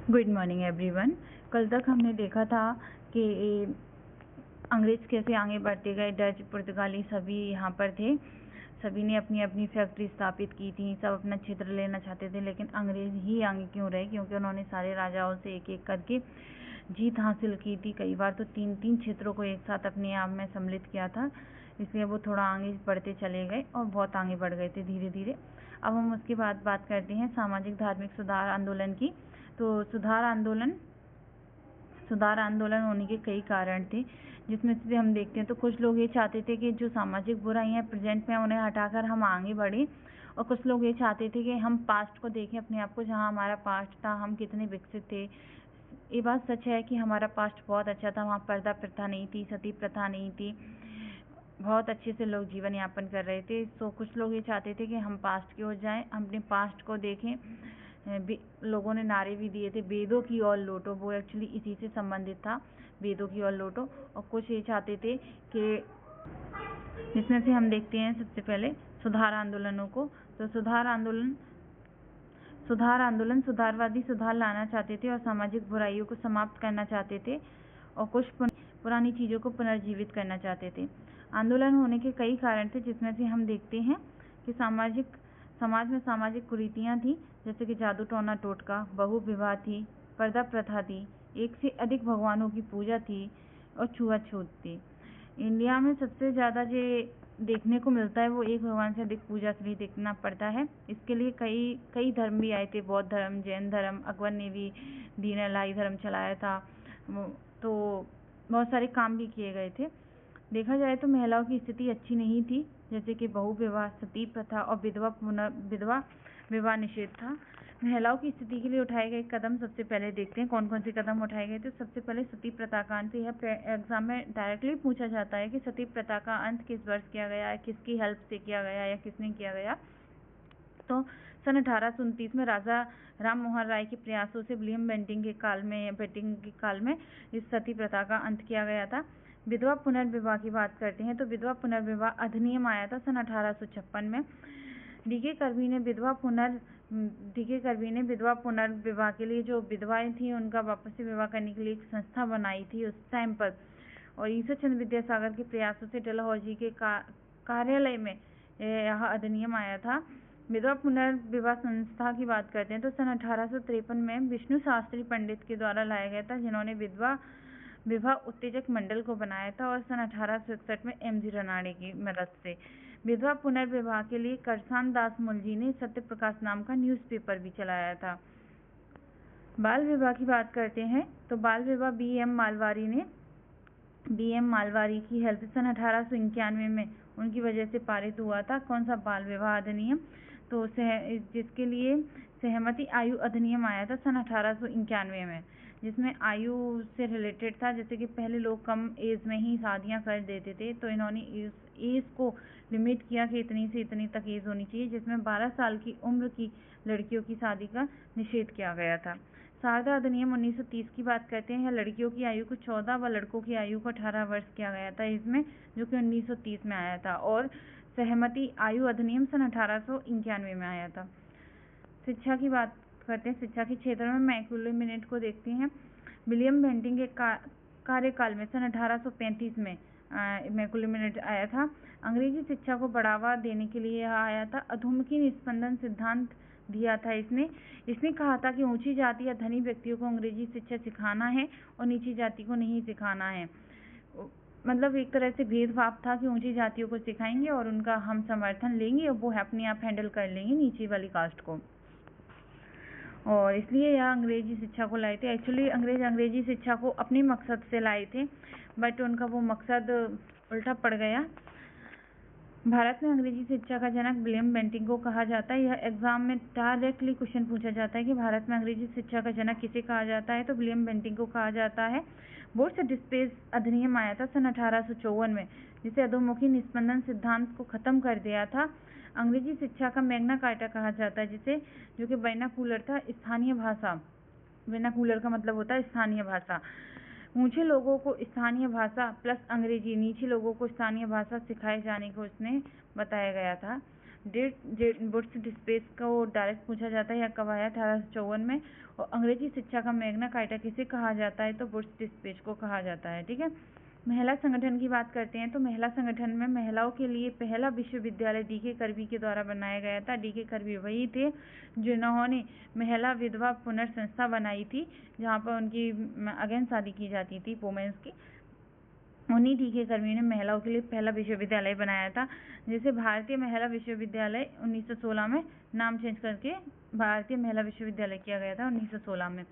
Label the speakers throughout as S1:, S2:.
S1: Good morning everyone. कल तक हमने देखा था कि अंग्रेज कैसे आगे बढ़ते गए, डच पुर्तगाली सभी यहाँ पर थे, सभी ने अपनी अपनी फैक्ट्री स्थापित की थी, सब अपना क्षेत्र लेना चाहते थे, लेकिन अंग्रेज ही आगे क्यों रहे? क्योंकि उन्होंने सारे राजाओं से एक एक करके जीत हासिल की थी, कई बार तो तीन तीन क्षेत्रों को एक साथ अपने आप में सम्मिलित किया था, इसलिए वो थोड़ा आगे बढ़ते चले गए और बहुत आगे बढ़ गए थे धीरे धीरे। अब हम उसके बाद बात करते हैं सामाजिक धार्मिक सुधार आंदोलन की। तो सुधार आंदोलन होने के कई कारण थे, जिसमें से हम देखते हैं तो कुछ लोग ये चाहते थे कि जो सामाजिक बुराइयां प्रेजेंट में उन्हें हटाकर हम आगे बढ़े, और कुछ लोग ये चाहते थे कि हम पास्ट को देखें अपने आप को, जहां हमारा पास्ट था, हम कितने विकसित थे। ये बात सच है कि हमारा पास्ट बहुत अच्छा था, वहाँ पर्दा प्रथा नहीं थी, सती प्रथा नहीं थी, बहुत अच्छे से लोग जीवन यापन कर रहे थे। तो कुछ लोग ये चाहते थे कि हम पास्ट की ओर जाएं, अपने पास्ट को देखें। लोगों ने नारे भी दिए थे, वेदों की ओर लौटो, वो एक्चुअली इसी से संबंधित था, वेदों की ओर लौटो। और कुछ ये चाहते थे कि, जिसमें से हम देखते हैं सबसे पहले सुधार आंदोलनों को। तो सुधार आंदोलन सुधारवादी सुधार लाना चाहते थे और सामाजिक बुराइयों को समाप्त करना चाहते थे, और कुछ पुरानी चीज़ों को पुनर्जीवित करना चाहते थे। आंदोलन होने के कई कारण थे, जिसमें से हम देखते हैं कि समाज में सामाजिक कुरीतियाँ थी, जैसे कि जादू टोना टोटका, बहु विवाह थी, पर्दा प्रथा थी, एक से अधिक भगवानों की पूजा थी, और छुआछूत थी। इंडिया में सबसे ज़्यादा जो देखने को मिलता है वो एक भगवान से अधिक पूजा के लिए देखना पड़ता है। इसके लिए कई धर्म भी आए थे, बौद्ध धर्म, जैन धर्म, अकबर ने भी दीन इलाही धर्म चलाया था, तो बहुत सारे काम भी किए गए थे। देखा जाए तो महिलाओं की स्थिति अच्छी नहीं थी, जैसे कि बहु विवाह, सती प्रथा और विधवा विवाह निषेध था। महिलाओं की स्थिति के लिए उठाए गए कदम सबसे पहले देखते हैं कौन कौन से कदम उठाए गए। तो सबसे पहले सती प्रथा का अंत। यह एग्जाम में डायरेक्टली पूछा जाता है कि सती प्रथा का अंत किस वर्ष किया गया है, किसकी हेल्प से किया गया या किसने किया गया। तो सन 1829 में राजा राम मोहन राय के प्रयासों से विलियम बेंटिंक के काल में इस सती प्रथा का अंत किया गया था। विधवा पुनर्विवाह की बात करते हैं तो विधवा पुनर्विवाह अधिनियम आया था सन 1856 में। डी.के. कर्बी ने विधवा पुनर्विवाह के लिए, जो विधवाएं थी उनका वापस से विवाह करने के लिए एक संस्था बनाई थी उस टाइम पर, और ईश्वर चंद्र विद्यासागर के प्रयासों से डलहौजी के कार्यालय में यह अधिनियम आया था। विधवा पुनर्विवाह संस्था की बात करते हैं तो सन 1853 में विष्णु शास्त्री पंडित के द्वारा लाया गया था, जिन्होंने विवाह उत्तेजक मंडल को बनाया था, और सन 1861 में एम.जी. रनाड़े की मदद से विधवा पुनर्विवाह के लिए करसान दास मुलजी ने सत्य प्रकाश नाम का न्यूज़पेपर भी चलाया था। बाल विवाह की बात करते हैं तो बाल विवाह बी.एम. मालवारी की हेल्प से सन 1891 में उनकी वजह से पारित हुआ था। कौन सा बाल विवाह अधिनियम? तो जिसके लिए सहमति आयु अधिनियम आया था सन 1891 में, जिसमें आयु से रिलेटेड था, जैसे कि पहले लोग कम एज में ही शादियां कर देते थे, तो इन्होंने एज को लिमिट किया कि इतनी से इतनी तक एज होनी चाहिए, जिसमें 12 साल की उम्र की लड़कियों की शादी का निषेध किया गया था। शारदा अधिनियम 1930 की बात करते हैं। लड़कियों की आयु को 14 व लड़कों की आयु को 18 वर्ष किया गया था इसमें, जो कि 1930 में आया था। और सहमति आयु अधिनियम सन 1891 में आया था। शिक्षा की बात करते हैं। शिक्षा के क्षेत्र में मैक्यूलेमिनेट को देखते हैं। विलियम बेंटिंक के कार्यकाल में सन 1835 में मैक्यूलेमिनेट आया था। अंग्रेजी शिक्षा को बढ़ावा देने के लिए यह आया था। अधोमुखी निस्पंदन सिद्धांत दिया था इसने कहा था कि ऊंची जाति या धनी व्यक्तियों को अंग्रेजी शिक्षा सिखाना है और नीची जाति को नहीं सिखाना है। मतलब एक तरह से भेदभाव था कि ऊंची जातियों को सिखाएंगे और उनका हम समर्थन लेंगे और वो अपने आप हैंडल कर लेंगे नीची वाली कास्ट को, और इसलिए यह अंग्रेजी शिक्षा को लाए थे। एक्चुअली अंग्रेजी शिक्षा को अपने मकसद से लाए थे, बट उनका वो मकसद उल्टा पड़ गया। भारत में अंग्रेजी शिक्षा का जनक विलियम बेंटिंक को कहा जाता है। यह एग्जाम में डायरेक्टली क्वेश्चन पूछा जाता है कि भारत में अंग्रेजी शिक्षा का जनक किसे कहा जाता है, तो विलियम बेंटिंक को कहा जाता है। बोर्ड से डिस्पेस अधिनियम आया था सन 1854 में, जिसे अधोमुखी निस्पंदन सिद्धांत को खत्म कर दिया था। अंग्रेजी शिक्षा का मैग्ना कार्टा कहा जाता है, जो कि वर्नाकुलर था, स्थानीय भाषा। वर्नाकुलर का मतलब होता है स्थानीय भाषा। ऊंचे लोगों को स्थानीय भाषा प्लस अंग्रेजी, नीचे लोगों को स्थानीय भाषा सिखाए जाने को उसने बताया गया था। वुड्स डिस्पेस को डायरेक्ट पूछा जाता है, या कब आया 1854 में। और अंग्रेजी शिक्षा का मैग्ना कार्टा किसे कहा जाता है, तो वुड्स डिस्पेस को कहा जाता है। ठीक है, महिला संगठन की बात करते हैं तो महिला संगठन में महिलाओं के लिए पहला विश्वविद्यालय डी.के. कर्बी के द्वारा बनाया गया था। डी.के. कर्बी वही थे जिन्होंने महिला विधवा पुनर्संस्था बनाई थी, जहाँ पर उनकी अगेन शादी की जाती थी, वुमेन्स की। उन्हीं डी.के. कर्बी ने महिलाओं के लिए पहला विश्वविद्यालय बनाया था, जिसे भारतीय महिला विश्वविद्यालय 1916 में नाम चेंज करके भारतीय महिला विश्वविद्यालय किया गया था 1916 में।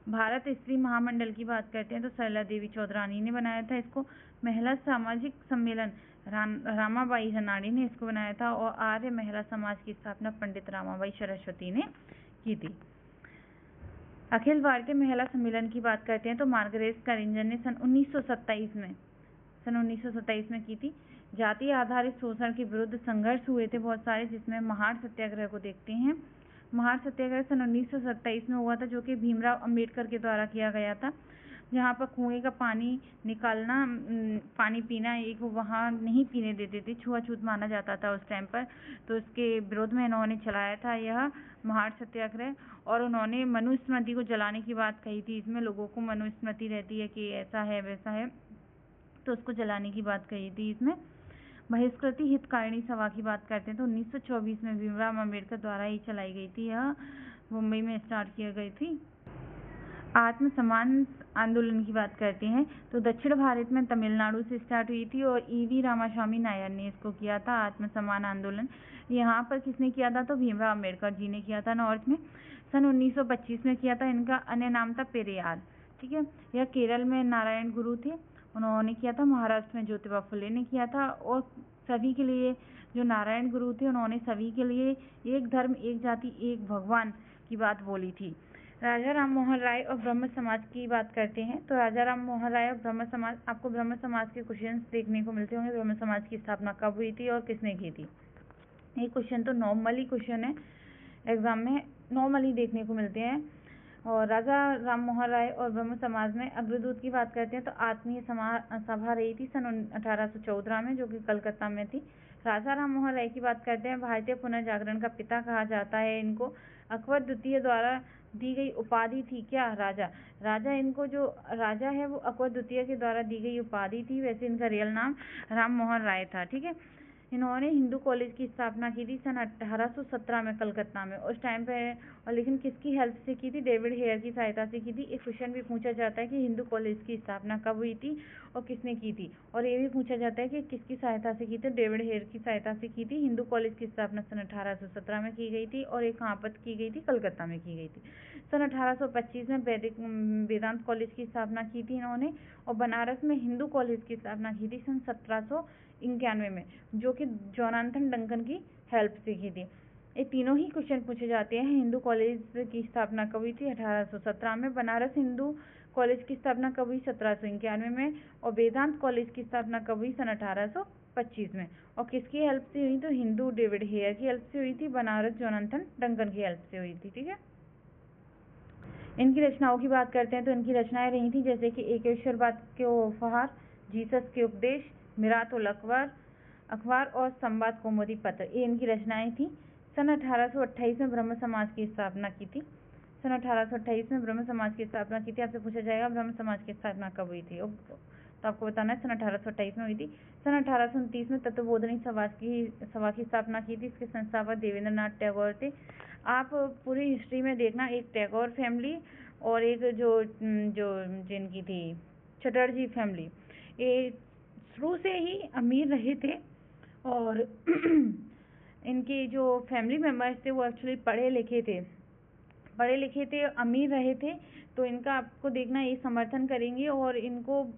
S1: भारत स्त्री महामंडल की बात करते हैं तो सरला देवी चौधरानी ने बनाया था इसको। महिला सामाजिक सम्मेलन रामाबाई रनाड़ी ने इसको बनाया था। और आर्य महिला समाज की स्थापना पंडित रामाबाई सरस्वती ने की थी। अखिल भारतीय महिला सम्मेलन की बात करते हैं तो मार्गरेट करिंजन ने सन 1927 में की थी। जाति आधारित शोषण के विरुद्ध संघर्ष हुए थे बहुत सारे, जिसमें महार सत्याग्रह को देखते हैं। महार सत्याग्रह सन 1927 में हुआ था, जो कि भीमराव अंबेडकर के द्वारा किया गया था, जहाँ पर कुएं का पानी निकालना, पानी पीना एक वहाँ नहीं पीने देते थे, छुआछूत माना जाता था उस टाइम पर। तो इसके विरोध में इन्होंने चलाया था यह महार सत्याग्रह। और उन्होंने मनुस्मृति को जलाने की बात कही थी। इसमें लोगों को मनुस्मृति रहती है कि ऐसा है वैसा है, तो उसको जलाने की बात कही थी इसमें। बहिष्कृति हितकारिणी सभा की बात करते हैं तो 1924 में भीमराव अम्बेडकर द्वारा ही चलाई गई थी। यह मुंबई में स्टार्ट की गई थी। आत्म सम्मान आंदोलन की बात करते हैं तो दक्षिण भारत में तमिलनाडु से स्टार्ट हुई थी और ईवी रामास्वामी नायर ने इसको किया था, आत्म सम्मान आंदोलन। यहाँ पर किसने किया था, तो भीमराव अम्बेडकर जी ने किया था नॉर्थ में। सन 1925 में किया था। इनका अन्य नाम था पेरियार। ठीक है, यह केरल में नारायण गुरु थे, उन्होंने किया था। महाराष्ट्र में ज्योतिबा फुले ने किया था। और सभी के लिए जो नारायण गुरु थे, उन्होंने सभी के लिए एक धर्म एक जाति एक भगवान की बात बोली थी। राजा राम मोहन राय और ब्रह्म समाज की बात करते हैं तो राजा राम मोहन राय और ब्रह्म समाज, आपको ब्रह्म समाज के क्वेश्चंस देखने को मिलते होंगे। ब्रह्म समाज की स्थापना कब हुई थी और किसने की थी। ये क्वेश्चन तो नॉर्मली क्वेश्चन है, एग्जाम में नॉर्मली देखने को मिलते हैं। और राजा राम मोहन राय और ब्रह्म समाज में अग्रदूत की बात करते हैं तो आत्मीय सभा रही थी सन 1814 में, जो कि कलकत्ता में थी। राजा राम मोहन राय की बात करते हैं, भारतीय पुनर्जागरण का पिता कहा जाता है इनको। अकबर द्वितीय द्वारा दी गई उपाधि थी क्या, राजा इनको जो राजा है वो अकबर द्वितीय के द्वारा दी गई उपाधि थी। वैसे इनका रियल नाम राम मोहन राय था। ठीक है, इन्होंने हिंदू कॉलेज की स्थापना की थी सन 1817 में कलकत्ता में उस टाइम पे। और लेकिन किसकी हेल्प से की थी, डेविड हेयर की सहायता से की थी। एक क्वेश्चन भी पूछा जाता है कि हिंदू कॉलेज की स्थापना कब हुई थी और किसने की थी। और ये भी पूछा जाता है कि किसकी सहायता से की थी, डेविड हेयर की सहायता से की थी। हिंदू कॉलेज की स्थापना सन 1817 में की गई थी और एक कहाँ पर की गई थी, कलकत्ता में की गई थी। सन 1825 में वेदांत कॉलेज की स्थापना की थी इन्होंने। और बनारस में हिंदू कॉलेज की स्थापना की थी सन 1791 में, जो कि जोनाथन डंकन की हेल्प से की थी। ये तीनों ही क्वेश्चन पूछे जाते हैं। हिंदू कॉलेज की स्थापना कब हुई थी, 1817 में। बनारस हिंदू कॉलेज की स्थापना कब हुई, 1791 में। और वेदांत कॉलेज की स्थापना कब हुई, सन 1825 में। और किसकी हेल्प से हुई, तो हिंदू डेविड हेयर की हेल्प से हुई थी। बनारस जोनाथन डंकन की हेल्प से हुई थी। ठीक है, इनकी रचनाओं की बात करते हैं तो इनकी रचनाएं रही थी जैसे कि एकेश्वरवाद के उपहार, जीसस के उपदेश, मिरातुल अखबार और संवाद कौमुदी पत्र, ये इनकी रचनाएं थी। सन 1828 में ब्रह्म समाज की स्थापना की थी। सन 1828 में ब्रह्म समाज की स्थापना की थी। आपसे पूछा जाएगा ब्रह्म समाज की स्थापना कब हुई थी, तो आपको बताना है सन 1828 में हुई थी। सन 1829 में तत्वबोधनी सभा की स्थापना की थी। इसके संस्थापक देवेंद्रनाथ टैगोर थे। आप पूरी हिस्ट्री में देखना, एक टैगोर फैमिली और एक जो जिनकी थी चटर्जी फैमिली, ये शुरू से ही अमीर रहे थे। और इनके जो फैमिली मेम्बर्स थे वो एक्चुअली पढ़े लिखे थे, अमीर रहे थे। तो इनका आपको देखना, ये समर्थन करेंगे और इनको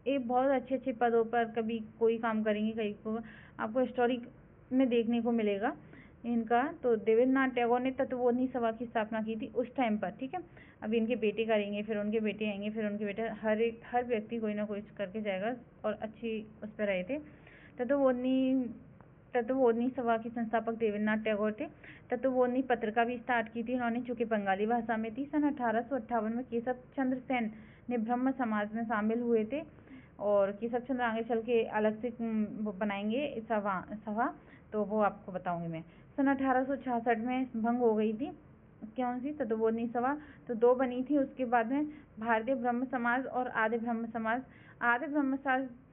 S1: ये बहुत अच्छे अच्छे पदों पर कभी कोई काम करेंगे, कहीं को आपको हिस्टोरिक में देखने को मिलेगा इनका। तो देवेंद्रनाथ टैगोर ने तत्वबोधनी सभा की स्थापना की थी उस टाइम पर। ठीक है, अब इनके बेटे करेंगे, फिर उनके बेटे आएंगे, फिर उनके बेटे, हर व्यक्ति कोई ना कोई करके जाएगा और अच्छी उस पर रहे थे। तत्वबोधनी सभा के संस्थापक देवेंद्रनाथ टैगोर थे। तत्वबोधनी पत्रिका भी स्टार्ट की थी इन्होंने, जो कि बंगाली भाषा में थी। सन 1858 में केशव चंद्र सेन ने ब्रह्म समाज में शामिल हुए थे। और केशव चंद्र आगे चल के अलग से बनाएंगे सभा। तो वो आपको बताऊंगी मैं। सन 1866 में भंग हो गई थी कौन सी तत्वबोधिनी सभा, तो 2 बनी थी। उसके बाद में भारतीय ब्रह्म समाज और आर्य ब्रह्म समाज। आर्य ब्रह्म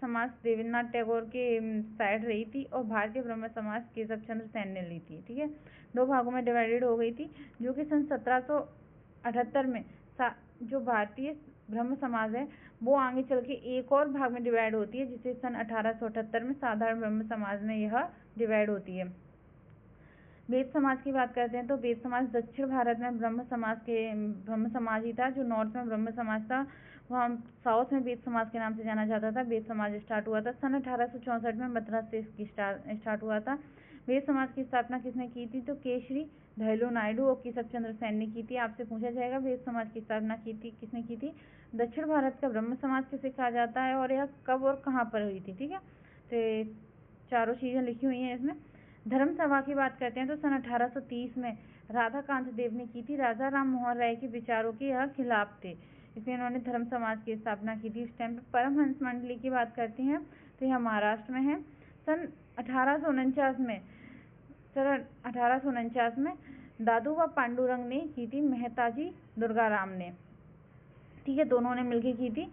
S1: समाज देवेंद्रनाथ टैगोर के साइड रही थी और भारतीय ब्रह्म समाज केशव चंद्र सेन ने ली थी। ठीक है, 2 भागों में डिवाइडेड हो गई थी, जो कि सन 1778 में जो भारतीय ब्रह्म समाज है वो आगे चल के एक और भाग में डिवाइड होती है, जिसे सन 1878 में साधारण ब्रह्म समाज में यह डिवाइड होती है। वेद समाज की बात करते हैं तो वेद समाज दक्षिण भारत में ब्रह्म समाज ही था। जो नॉर्थ में ब्रह्म समाज था वहाँ साउथ में वेद समाज के नाम से जाना जाता था। वेद समाज स्टार्ट हुआ था सन 1864 में मद्रास से स्टार्ट हुआ था। वेद समाज की स्थापना किसने की थी, तो केशरी धैलो नायडू और केशव चंद्र सेन ने की थी। आपसे पूछा जाएगा वेद समाज की स्थापना किसने की थी। दक्षिण भारत का ब्रह्म समाज किसे कहा जाता है और यह कब और कहाँ पर हुई थी। ठीक है, तो चारों चीजें लिखी हुई हैं इसमें। धर्म सभा की बात करते हैं तो सन 1830 में राधाकांत देव ने की थी। राजा राम मोहन राय के विचारों के यह खिलाफ थे, इसलिए इन्होंने धर्म समाज की स्थापना की थी। इस टाइम पे परमहंस मंडली की बात करते हैं तो यह महाराष्ट्र में है। सन 1849 में दादू व पांडुरंग ने की थी, मेहताजी दुर्गाराम ने। ठीक है, दोनों ने मिलकर की थी।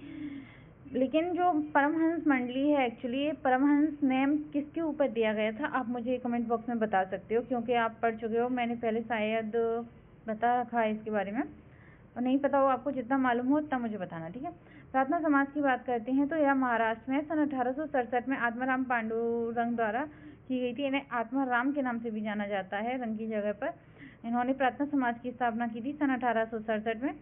S1: लेकिन जो परमहंस मंडली है, एक्चुअली ये परमहंस नेम किसके ऊपर दिया गया था, आप मुझे कमेंट बॉक्स में बता सकते हो, क्योंकि आप पढ़ चुके हो, मैंने पहले शायद बता रखा है इसके बारे में, और नहीं पता हो आपको, जितना मालूम हो उतना मुझे बताना। ठीक है, प्रार्थना समाज की बात करते हैं तो यह महाराष्ट्र में सन 1867 में आत्माराम पांडुरंग द्वारा की गई थी। इन्हें आत्माराम के नाम से भी जाना जाता है रंग की जगह पर। इन्होंने प्रार्थना समाज की स्थापना की थी सन 1867 में।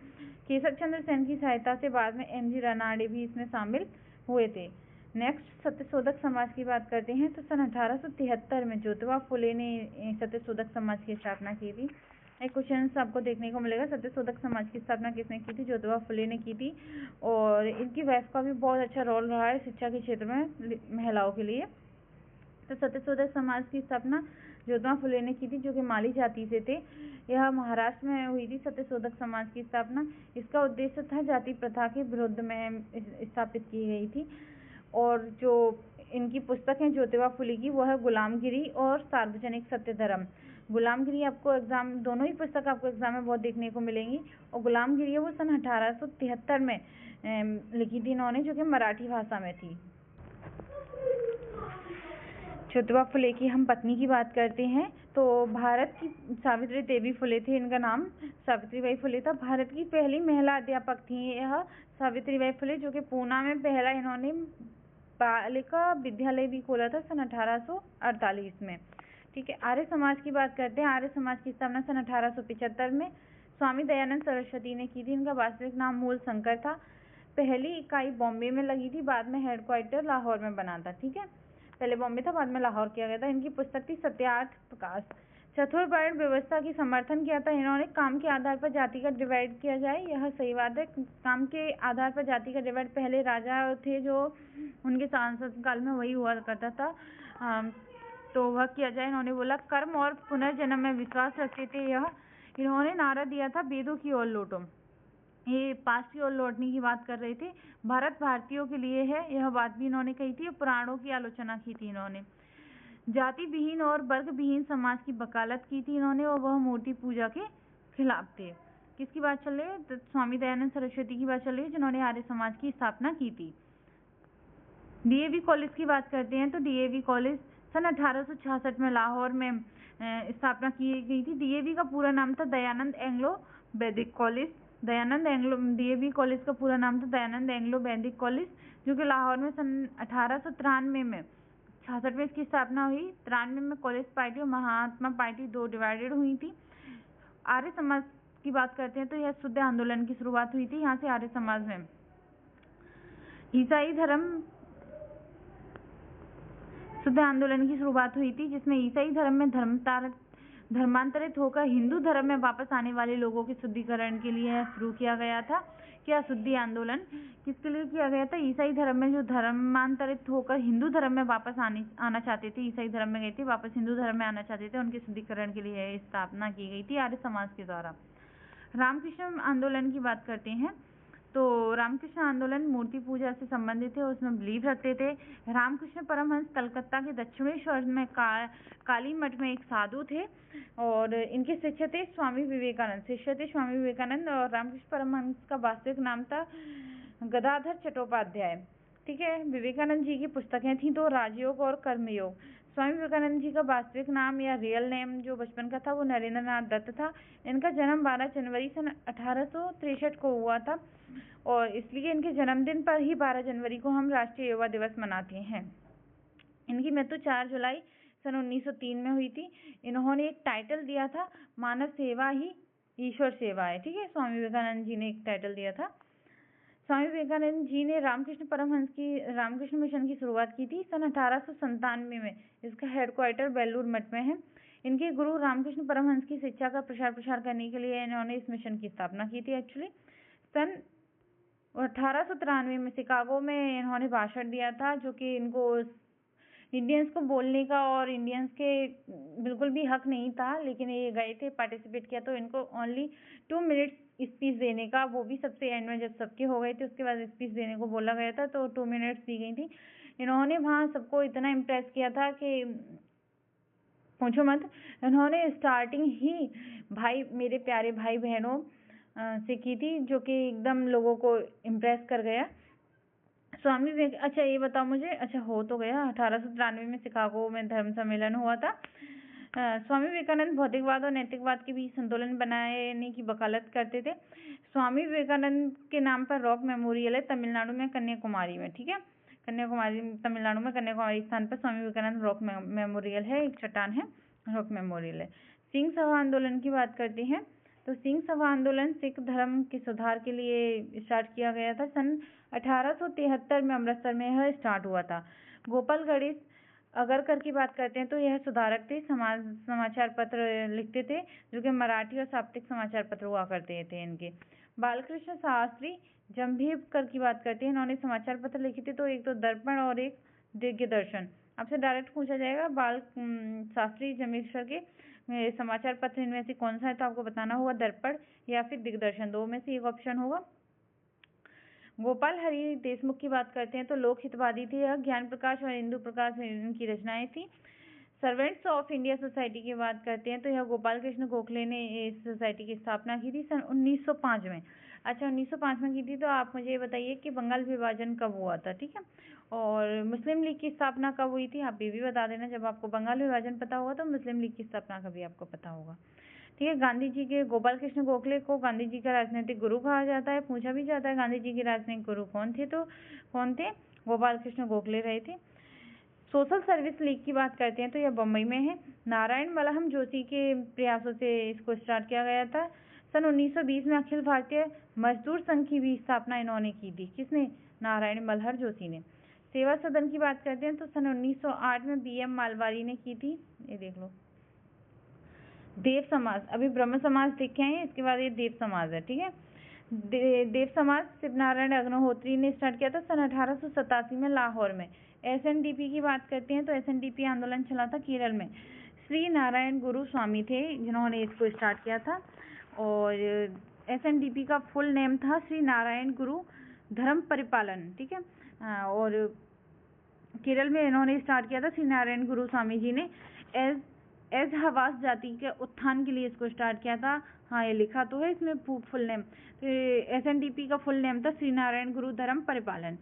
S1: केशव चंद्र सेन की सहायता से बाद में एम जी रानाडे भी इसमें शामिल हुए थे। नेक्स्ट सत्यशोधक समाज की बात करते हैं तो सन 1873 में ज्योतिबा फुले ने सत्यशोधक समाज की स्थापना की थी। एक क्वेश्चन आपको देखने को मिलेगा, सत्यशोधक समाज की स्थापना किसने की थी, ज्योतिबा फुले ने की थी। और इनकी वाइफ का भी बहुत अच्छा रोल रहा है शिक्षा के क्षेत्र में महिलाओं के लिए। तो सत्यशोधक समाज की स्थापना ज्योतिबा फुले ने की थी, जो कि माली जाति से थे। यह महाराष्ट्र में हुई थी सत्यशोधक समाज की स्थापना। इसका उद्देश्य था जाति प्रथा के विरुद्ध में स्थापित की गई थी। और जो इनकी पुस्तक है ज्योतिबा फुले की, वह है गुलामगिरी और सार्वजनिक सत्य धर्म। गुलामगिरी आपको एग्जाम, दोनों ही पुस्तक आपको एग्जाम में बहुत देखने को मिलेंगी। और गुलामगिरी है वो सन 1873 में लिखी थी इन्होंने, जो कि मराठी भाषा में थी। ज्योतिबा फुले की हम पत्नी की बात करते हैं तो भारत की सावित्री देवी फुले थे, इनका नाम सावित्रीबाई फुले था। भारत की पहली महिला अध्यापक थी यह सावित्रीबाई फुले, जो कि पूना में पहला इन्होंने बालिका विद्यालय भी खोला था सन 1848 में। ठीक है, आर्य समाज की बात करते हैं। आर्य समाज की स्थापना सन 1875 में स्वामी दयानंद सरस्वती ने की थी। इनका वास्तविक नाम मूल शंकर था। पहली इकाई बॉम्बे में लगी थी, बाद में हेडक्वार्टर लाहौर में बना था। ठीक है, पहले बॉम्बे था, बाद में लाहौर किया गया था। इनकी पुस्तक थी सत्यार्थ प्रकाश। चतुर्वर्ण व्यवस्था की समर्थन किया था इन्होंने। काम के आधार पर जाति का डिवाइड किया जाए, यह सही बात है। काम के आधार पर जाति का डिवाइड पहले राजा थे जो उनके शासन काल में वही हुआ करता था, तो वह किया जाए। इन्होंने बोला कर्म और पुनर्जन्म में विश्वास रखते थे। यह इन्होंने नारा दिया था वेदों की ओर लौटो, ये पास की ओर लौटने की बात कर रहे थे। भारत भारतीयों के लिए है, यह बात भी इन्होंने कही थी। पुराणों की आलोचना की थी इन्होंने। जाति विहीन और वर्ग विहीन समाज की वकालत की थी इन्होंने, और वह मूर्ति पूजा के खिलाफ थे। किसकी बात चल रही है, तो स्वामी दयानंद सरस्वती की बात चल रही है, जिन्होंने आर्य समाज की स्थापना की थी। डीएवी कॉलेज की बात करते हैं तो डीएवी कॉलेज सन 1866 में लाहौर में स्थापना की गई थी। डीएवी का पूरा नाम था दयानंद एंग्लो वैदिक कॉलेज। डीएवी कॉलेज का पूरा नाम था दयानंद एंग्लो वैदिक कॉलेज, जो कि लाहौर में सन 1893 में 66 में इसकी स्थापना हुई। 93 में कॉलेज पार्टी और महात्मा पार्टी 2 डिवाइडेड हुई थी। आर्य समाज की बात करते हैं तो यह शुद्ध आंदोलन की शुरुआत हुई थी। यहाँ से आर्य समाज में ईसाई धर्म शुद्ध आंदोलन की शुरुआत हुई थी, जिसमें ईसाई धर्म में धर्मांतरित होकर हिंदू धर्म में वापस आने वाले लोगों के शुद्धिकरण के लिए शुरू किया गया था। क्या शुद्धि आंदोलन किसके लिए किया गया था, ईसाई धर्म में जो धर्मांतरित होकर हिंदू धर्म में वापस आना चाहते थे, ईसाई धर्म में गए थे, वापस हिंदू धर्म में आना चाहते थे, उनके शुद्धिकरण के लिए स्थापना की गई थी आर्य समाज के द्वारा। रामकृष्ण आंदोलन की बात करते हैं तो रामकृष्ण आंदोलन मूर्ति पूजा से संबंधित थे, उसमें बिलीव रखते थे। रामकृष्ण परमहंस कलकत्ता के दक्षिणेश्वर में काली मठ में एक साधु थे और इनके शिष्य थे स्वामी विवेकानंद और रामकृष्ण परमहंस का वास्तविक नाम था गदाधर चट्टोपाध्याय। ठीक है, विवेकानंद जी की पुस्तकें थी तो राजयोग और कर्मयोग। स्वामी विवेकानंद जी का वास्तविक नाम या रियल नेम जो बचपन का था वो नरेंद्र नाथ दत्त था। इनका जन्म 12 जनवरी सन 1863 को हुआ था और इसलिए इनके जन्मदिन पर ही 12 जनवरी को हम राष्ट्रीय युवा दिवस मनाते हैं। इनकी मृत्यु 4 जुलाई सन 1903 में हुई थी। इन्होंने एक टाइटल दिया था, मानव सेवा ही ईश्वर सेवा है। ठीक है, स्वामी विवेकानंद जी ने एक टाइटल दिया था। स्वामी विवेकानंद जी ने रामकृष्ण मिशन की शुरुआत की थी सन 1897 में। इसका हेडक्वार्टर बेलूर मठ में है। इनके गुरु रामकृष्ण परमहंस की शिक्षा का प्रसार करने के लिए इन्होंने इस मिशन की स्थापना की थी। एक्चुअली सन 1893 में शिकागो में इन्होंने भाषण दिया था, जो कि इनको इंडियंस को बोलने का और इंडियंस के बिल्कुल भी हक नहीं था, लेकिन ये गए थे, पार्टिसिपेट किया, तो इनको ओनली 2 मिनट्स स्पीच देने का, वो भी सबसे एंड में जब सबके हो गए थे उसके बाद स्पीच देने को बोला गया था, तो 2 मिनट्स दी गई थी। इन्होंने वहाँ सबको इतना इम्प्रेस किया था कि पूछो मत। इन्होंने स्टार्टिंग ही मेरे प्यारे भाई बहनों से की थी, जो कि एकदम लोगों को इम्प्रेस कर गया। स्वामी विवेक, अच्छा ये बताओ मुझे, अच्छा हो तो गया, 1893 में शिकागो में धर्म सम्मेलन हुआ था। स्वामी विवेकानंद भौतिकवाद और नैतिकवाद के बीच संतुलन बनाने की वकालत करते थे। स्वामी विवेकानंद के नाम पर रॉक मेमोरियल है तमिलनाडु में, कन्याकुमारी में। ठीक है, तमिलनाडु में कन्याकुमारी स्थान पर स्वामी विवेकानंद रॉक मेमोरियल है, एक चट्टान है, रॉक मेमोरियल है। सिंह सभा आंदोलन की बात करते हैं तो सिंह सभा आंदोलन सिख धर्म के सुधार के लिए स्टार्ट किया गया था। सन 1873 में अमृतसर में यह स्टार्ट हुआ था। गोपाल गणेश अगरकर की बात करते हैं तो यह सुधारक थे, समाचार पत्र लिखते थे, जो कि मराठी और साप्ताहिक समाचार पत्र हुआ करते थे इनके। बालकृष्ण शास्त्री जंभीरकर की बात करते हैं, इन्होंने समाचार पत्र लिखे थे, तो एक तो दर्पण और एक दिव्य दर्शन। आपसे डायरेक्ट पूछा जाएगा बाल शास्त्री जंभीरकर के समाचार पत्र इनमें से कौन सा है, तो आपको बताना होगा दर्पण या फिर दिग्दर्शन, दो में से एक ऑप्शन होगा। गोपाल हरि देशमुख की बात करते हैं तो लोक हितवादी थे यह, ज्ञान प्रकाश और इंदु प्रकाश इनकी रचनाएं थी। सर्वेंट्स ऑफ इंडिया सोसाइटी की बात करते हैं तो यह गोपाल कृष्ण गोखले ने इस सोसाइटी की स्थापना की थी सन 1905 में। अच्छा, 1905 में की थी, तो आप मुझे बताइए कि बंगाल विभाजन कब हुआ था। ठीक है, और मुस्लिम लीग की स्थापना कब हुई थी, आप ये भी बता देना। जब आपको बंगाल विभाजन पता होगा तो मुस्लिम लीग की स्थापना का भी आपको पता होगा। ठीक है, गांधी जी के गोपाल कृष्ण गोखले को गांधी जी का राजनीतिक गुरु कहा जाता है। पूछा भी जाता है गांधी जी के राजनीतिक गुरु कौन थे, तो कौन थे, गोपाल कृष्ण गोखले रहे थे। सोशल सर्विस लीग की बात करते हैं तो यह बम्बई में है। नारायण मलहम जोशी के प्रयासों से इसको स्टार्ट किया गया था। सन 1920 में अखिल भारतीय मजदूर संघ की भी स्थापना इन्होंने की थी। किसने, नारायण मल्हर जोशी ने। सेवा सदन की बात करते हैं तो सन 1908 में BM मालवारी ने की थी। ये देख लो, देव समाज, अभी ब्रह्म समाज देखे हैं, इसके बाद ये देव समाज है। ठीक है, देव समाज शिवनारायण अग्निहोत्री ने स्टार्ट किया था सन 1887 में लाहौर में। SNDP की बात करते हैं तो SNDP आंदोलन चला था केरल में। श्री नारायण गुरु स्वामी थे जिन्होंने इसको स्टार्ट किया था, और SNDP का फुल नेम था श्री नारायण गुरु धर्म परिपालन। ठीक है, और केरल में इन्होंने स्टार्ट किया था श्री नारायण गुरु स्वामी जी ने। एज हवास जाति के उत्थान के लिए इसको स्टार्ट किया था। हाँ, ये लिखा तो है इसमें फुल नेम। तो SNDP का फुल नेम था श्री नारायण गुरु धर्म परिपालन।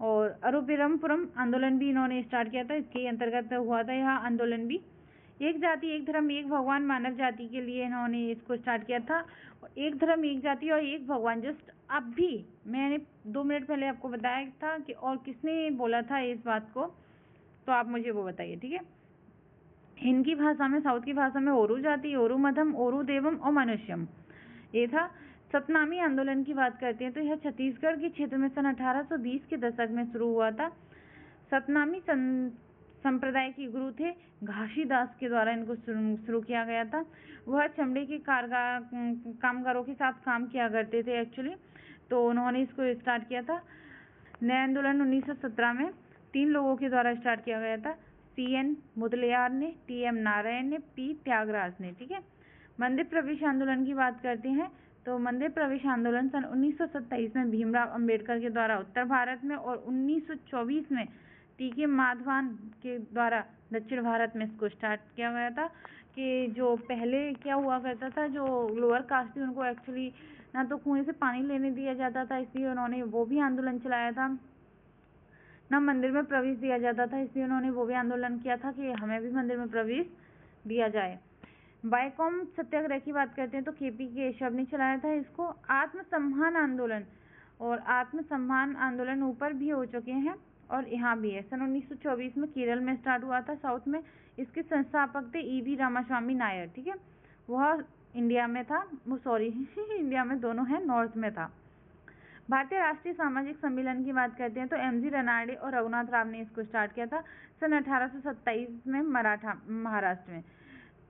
S1: और अरुविरमपुरम आंदोलन भी इन्होंने स्टार्ट किया था, इसके अंतर्गत हुआ था यह आंदोलन भी। एक जाति एक धर्म एक भगवान मानव जाति के लिए इन्होंने इसको स्टार्ट किया था। एक धर्म एक जाति और एक भगवान, जस्ट अब भी मैंने 2 मिनट पहले आपको बताया था कि और किसने बोला था इस बात को, तो आप मुझे वो बताइए। ठीक है, इनकी भाषा में, साउथ की भाषा में ओरू जाति, ओरू मध्यम, ओरू देवम और मनुष्यम, ये था। सतनामी आंदोलन की बात करते हैं तो यह छत्तीसगढ़ के क्षेत्र में सन 1820 के दशक में शुरू हुआ था। सतनामी संप्रदाय के गुरु थे घासीदास के द्वारा इनको शुरू किया गया था। वह चमड़े के कामगारों के साथ काम किया करते थे एक्चुअली, तो उन्होंने इसको स्टार्ट किया था। नया आंदोलन 1917 में 3 लोगों के द्वारा स्टार्ट किया गया था, CN मुदलियार ने, TM नारायण ने, P त्यागराज ने। ठीक है, मंदिर प्रवेश आंदोलन की बात करते हैं तो मंदिर प्रवेश आंदोलन सन 1927 में भीमराव अंबेडकर के द्वारा उत्तर भारत में और 1924 में टी.के. माधवान के द्वारा दक्षिण भारत में इसको स्टार्ट किया गया था। कि जो पहले क्या हुआ करता था, जो लोअर कास्ट थी उनको एक्चुअली ना तो कुएं से पानी लेने दिया जाता था, इसलिए उन्होंने वो भी आंदोलन चलाया था, ना मंदिर में प्रवेश दिया जाता था, इसलिए उन्होंने वो भी आंदोलन किया था कि हमें भी मंदिर में प्रवेश दिया जाए। बायकॉम सत्याग्रह की बात करते हैं तो के.पी. केशव ने चलाया था इसको। आत्मसम्मान आंदोलन और आत्मसम्मान आंदोलन ऊपर भी हो चुके हैं और यहाँ भी है। सन 1924 में केरल में स्टार्ट हुआ था, साउथ में। इसके संस्थापक थे E.V. रामास्वामी नायर, ठीक है। वह इंडिया में था, वो सॉरी इंडिया में दोनों है, नॉर्थ में था। भारतीय राष्ट्रीय सामाजिक सम्मेलन की बात करते हैं तो M.G. रनाडे और रघुनाथ राव ने इसको स्टार्ट किया था सन 1827 में महाराष्ट्र में।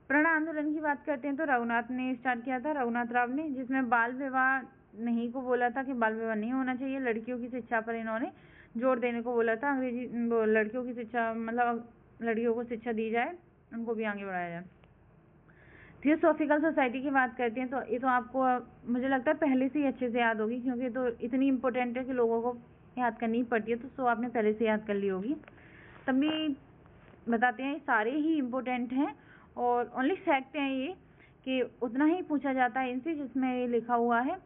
S1: प्रण आंदोलन की बात करते हैं तो रघुनाथ ने स्टार्ट किया था, रघुनाथ राव ने, जिसमें बाल विवाह नहीं को बोला था कि बाल विवाह नहीं होना चाहिए, लड़कियों की शिक्षा पर इन्होंने जोर देने को बोला था। अंग्रेजी लड़कियों की शिक्षा मतलब लड़कियों को शिक्षा दी जाए, उनको भी आगे बढ़ाया जाए। थियोसॉफिकल सोसाइटी की बात करते हैं तो ये तो आपको मुझे लगता है पहले से ही अच्छे से याद होगी, क्योंकि तो इतनी इम्पोर्टेंट है कि लोगों को याद करनी ही पड़ती है, तो सो आपने पहले से याद कर ली होगी। तब भी बताते हैं, सारे ही इम्पोर्टेंट हैं और ओनली फैक्ट हैं ये कि उतना ही पूछा जाता है इनसे जिसमें ये लिखा हुआ है,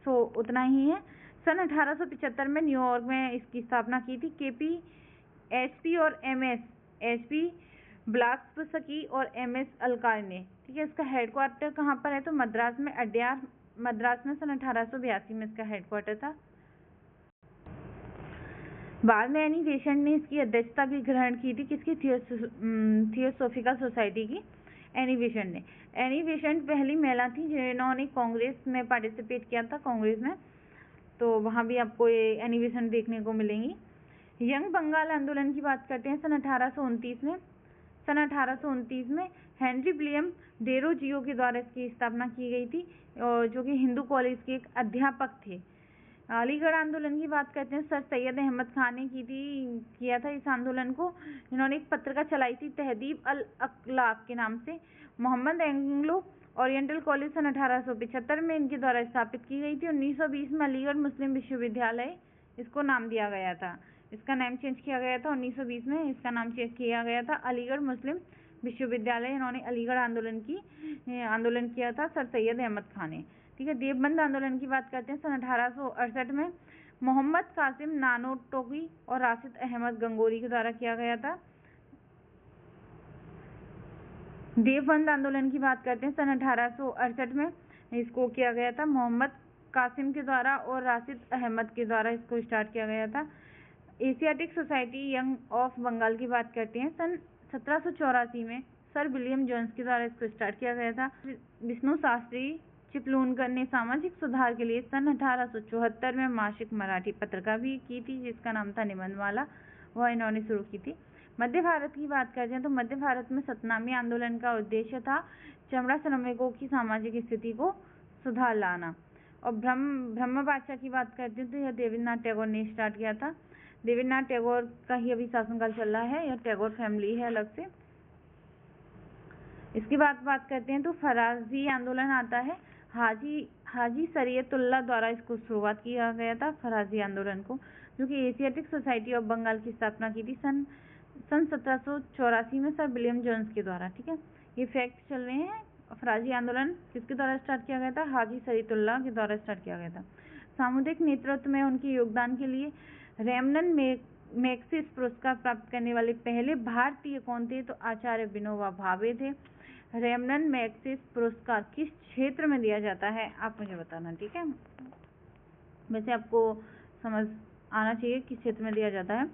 S1: सो उतना ही है। सन 1875 में न्यूयॉर्क में इसकी स्थापना की थी के.पी. एच.पी. और एम.एस. एच.पी. ब्लाक्सकी और एम.एस. अलकार ने, ठीक है। इसका हेडक्वार्टर कहाँ पर है तो मद्रास में, अड्यार मद्रास में सन 1882 में इसका हेडक्वार्टर था। बाद में एनी बेसेंट ने इसकी अध्यक्षता भी ग्रहण की थी, किसकी, थियोसॉफिकल सोसाइटी की, एनी बेसेंट ने। एनी बेसेंट पहली महिला थी जिन्होंने कांग्रेस में पार्टिसिपेट किया था, कांग्रेस में, तो वहाँ भी आपको ये एनी बेसेंट देखने को मिलेंगी। यंग बंगाल आंदोलन की बात करते हैं सन 1829 में। सन 1829 में हेनरी विलियम डेरोजियो के द्वारा इसकी स्थापना की गई थी, और जो कि हिंदू कॉलेज के एक अध्यापक थे। अलीगढ़ आंदोलन की बात करते हैं, सर सैयद अहमद खान ने किया था इस आंदोलन को। इन्होंने एक पत्रिका चलाई थी तहदीब अल अखलाक के नाम से। मोहम्मद एंग्लो ओरिएंटल कॉलेज सन 1875 में इनके द्वारा स्थापित की गई थी। 1920 में अलीगढ़ मुस्लिम विश्वविद्यालय इसको नाम दिया गया था, इसका नाम चेंज किया गया था 1920 में, इसका नाम चेंज किया गया था अलीगढ़ मुस्लिम विश्वविद्यालय। इन्होंने अलीगढ़ आंदोलन किया था सर सैयद अहमद खान ने, ठीक है। देवबंद आंदोलन की बात करते हैं सन 1868 में मोहम्मद कासिम नानोटोगी और राशिद अहमद गंगोरी के द्वारा किया गया था। देवबंद आंदोलन की बात करते हैं सन 1868 में इसको किया गया था मोहम्मद कासिम के द्वारा और राशिद अहमद के द्वारा इसको स्टार्ट किया गया था। Asiatic society young of Bengal की बात करते हैं सन 1784 में सर विलियम जोन्स के द्वारा इसको स्टार्ट किया गया था। विष्णु शास्त्री चिपलूनकर ने सामाजिक सुधार के लिए सन 1874 में मासिक मराठी पत्रिका भी की थी, जिसका नाम था निबंधमाला, वह इन्होंने शुरू की थी। मध्य भारत की बात करते हैं तो मध्य भारत में सतनामी आंदोलन का उद्देश्य था चमड़ा श्रमिकों की सामाजिक स्थिति को सुधार लाना। और ब्रह्म बादशाह की बात करते हैं तो यह देवेंद्रनाथ टैगोर ने स्टार्ट किया था। देवेंद्रनाथ टैगोर का ही अभी शासनकाल चल रहा है, यह टैगोर फैमिली है अलग से। इसकी बात करते हैं तो फराजी आंदोलन आता है। हाजी शरीयतुल्लाह द्वारा इसको शुरुआत किया गया था, फराजी आंदोलन को, जो कि एशियाटिक सोसाइटी ऑफ बंगाल की स्थापना की थी सन 1784 में सर विलियम जोन्स के द्वारा, ठीक है। ये फैक्ट चल रहे हैं। फराजी आंदोलन किसके द्वारा स्टार्ट किया गया था, हाजी शरीयतुल्लाह के द्वारा स्टार्ट किया गया था। सामुदायिक नेतृत्व में उनके योगदान के लिए रेमनन मैग्सेसे पुरस्कार प्राप्त करने वाले पहले भारतीय कौन थे तो आचार्य विनोबा भावे थे। रेमनन मैग्सेसे पुरस्कार किस क्षेत्र में दिया जाता है आप मुझे बताना, ठीक है। वैसे आपको समझ आना चाहिए किस क्षेत्र में दिया जाता है।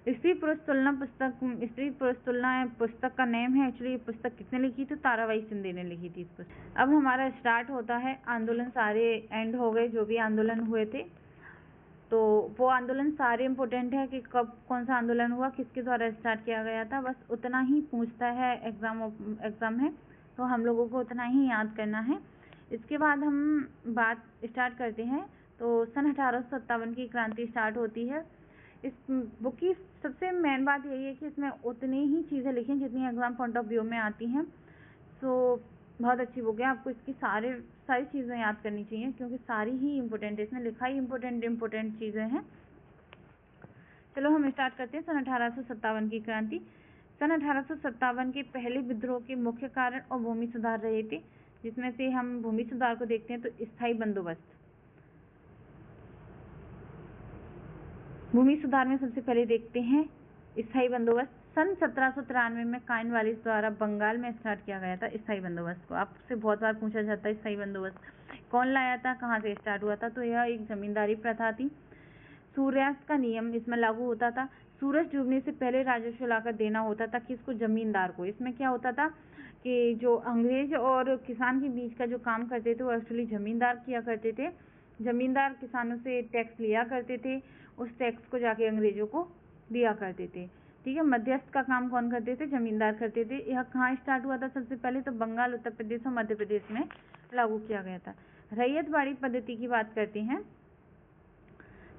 S1: स्त्री पुरुष तुलना पुस्तक का नेम है। एक्चुअली ये पुस्तक किसने लिखी थी, ताराबाई शिंदे ने लिखी थी इसको। अब हमारा स्टार्ट होता है, आंदोलन सारे एंड हो गए जो भी आंदोलन हुए थे, तो वो आंदोलन सारे इम्पोर्टेंट है कि कब कौन सा आंदोलन हुआ, किसके द्वारा स्टार्ट किया गया था, बस उतना ही पूछता है। एग्जाम है तो हम लोगों को उतना ही याद करना है। इसके बाद हम बात स्टार्ट करते हैं। तो सन 1857 की क्रांति स्टार्ट होती है। इस बुक की सबसे मेन बात यही है कि इसमें उतनी ही चीज़ें लिखी हैं जितनी एग्जाम पॉइंट ऑफ व्यू में आती हैं। सो बहुत अच्छी बुक है, आपको इसकी सारी चीज़ें याद करनी चाहिए क्योंकि सारी ही इम्पोर्टेंट है, इसमें लिखा ही इम्पोर्टेंट चीज़ें हैं। चलो हम स्टार्ट करते हैं। सन 1857 की क्रांति। सन 1857 के पहले विद्रोह के मुख्य कारण और भूमि सुधार रहे थे, जिसमें से हम भूमि सुधार को देखते हैं तो स्थायी बंदोबस्त। भूमि सुधार में सबसे पहले देखते हैं स्थायी बंदोबस्त। सन 1793 में काइनवालिस द्वारा बंगाल में स्टार्ट किया गया था स्थायी बंदोबस्त को। आपसे बहुत बार पूछा जाता है स्थायी बंदोबस्त कौन लाया था, कहाँ से स्टार्ट हुआ था, तो यह एक जमींदारी प्रथा थी। सूर्यास्त का नियम इसमें लागू होता था। सूरज डूबने से पहले राजस्व लाकर देना होता था किसको, जमींदार को। इसमें क्या होता था कि जो अंग्रेज और किसान के बीच का जो काम करते थे वो एक्चुअली जमींदार किया करते थे। जमींदार किसानों से टैक्स लिया करते थे, उस टैक्स को जाके अंग्रेजों को दिया करते थे। ठीक है, मध्यस्थ का काम कौन करते थे, जमींदार करते थे। यह कहाँ स्टार्ट हुआ था सबसे पहले, तो बंगाल, उत्तर प्रदेश और मध्य प्रदेश में लागू किया गया था। रैयतवाड़ी पद्धति की बात करते हैं,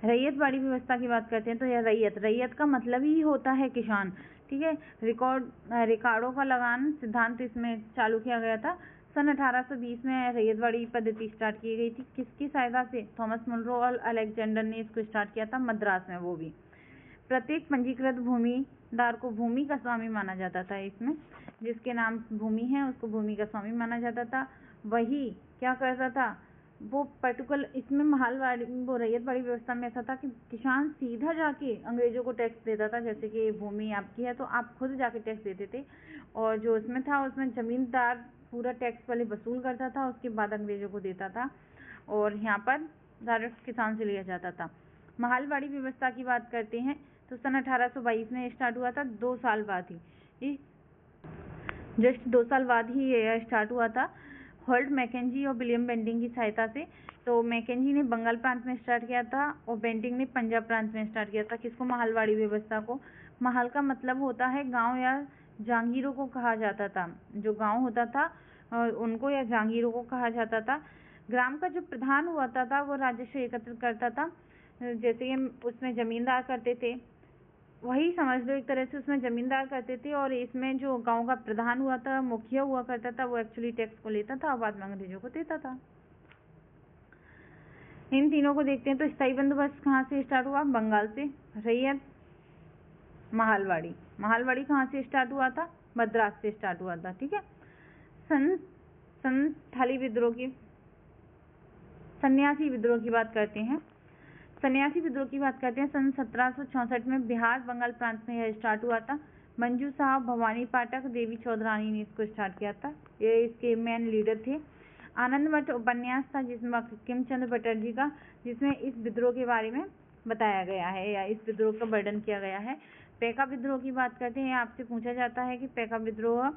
S1: रैयतवाड़ी व्यवस्था की बात करते हैं तो यह रैयत का मतलब ही होता है किसान। ठीक है, रिकॉर्डों का लगान सिद्धांत इसमें चालू किया गया था। सन 1820 में रैयतवाड़ी पद्धति स्टार्ट की गई थी। किसकी सहायता से, थॉमस मुनरो और अलेक्जेंडर ने इसको स्टार्ट किया था मद्रास में। वो भी प्रत्येक पंजीकृत भूमिदार को भूमि का स्वामी माना जाता था। इसमें जिसके नाम भूमि है उसको भूमि का स्वामी माना जाता था। वही क्या करता था वो पर्टिकुलर, इसमें महालवाड़ी वो रैयतवाड़ी व्यवस्था में ऐसा था कि किसान सीधा जाके अंग्रेजों को टैक्स देता था। जैसे कि भूमि आपकी है तो आप खुद जाके टैक्स देते थे, और जो उसमें था उसमें जमींदार पूरा टैक्स पहले वसूल करता था, उसके बाद अंग्रेजों को देता था, और यहाँ पर डायरेक्ट किसान से लिया जाता था। महालवाड़ी व्यवस्था की बात करते हैं तो सन 1822 में स्टार्ट हुआ था, 2 साल बाद ही, जस्ट 2 साल बाद ही ये स्टार्ट हुआ था हॉल्ट मैकेंजी और विलियम बेंटिंग की सहायता से। तो मैकेंजी ने बंगाल प्रांत में स्टार्ट किया था और बेंटिंग ने पंजाब प्रांत में स्टार्ट किया था। किसको, महालवाड़ी व्यवस्था को। महल का मतलब होता है गांव या जागीरों को कहा जाता था। जो गांव होता था उनको या जागीरों को कहा जाता था। ग्राम का जो प्रधान हुआ था वो राजस्व एकत्रित करता था। जैसे कि उसमें जमींदार करते थे, वही समझ लो एक तरह से उसमें जमींदार करते थे, और इसमें जो गांव का प्रधान हुआ था, मुखिया हुआ करता था, वो एक्चुअली टैक्स को लेता था और बाद में अंग्रेजों को देता था। इन तीनों को देखते हैं तो स्थायी बंदोबस्त कहाँ से स्टार्ट हुआ, बंगाल से। रैयत, महालवाड़ी कहाँ से स्टार्ट हुआ था, मद्रास से स्टार्ट हुआ था। ठीक है, संथाली विद्रोह की, सन्यासी विद्रोह की बात करते हैं। सन्यासी विद्रोह की बात करते हैं, सन 1764 में बिहार बंगाल प्रांत में यह स्टार्ट हुआ था। मंजू साहब, भवानी पाठक, देवी चौधरानी ने इसको स्टार्ट किया था। ये इसके मेन लीडर थे। आनंदमठ उपन्यास था जिसमें बंकिम चंद्र चटर्जी का, जिसमें इस विद्रोह के बारे में बताया गया है या इस विद्रोह का वर्णन किया गया है। पैका विद्रोह की बात करते हैं, आपसे पूछा जाता है कि पैका विद्रोह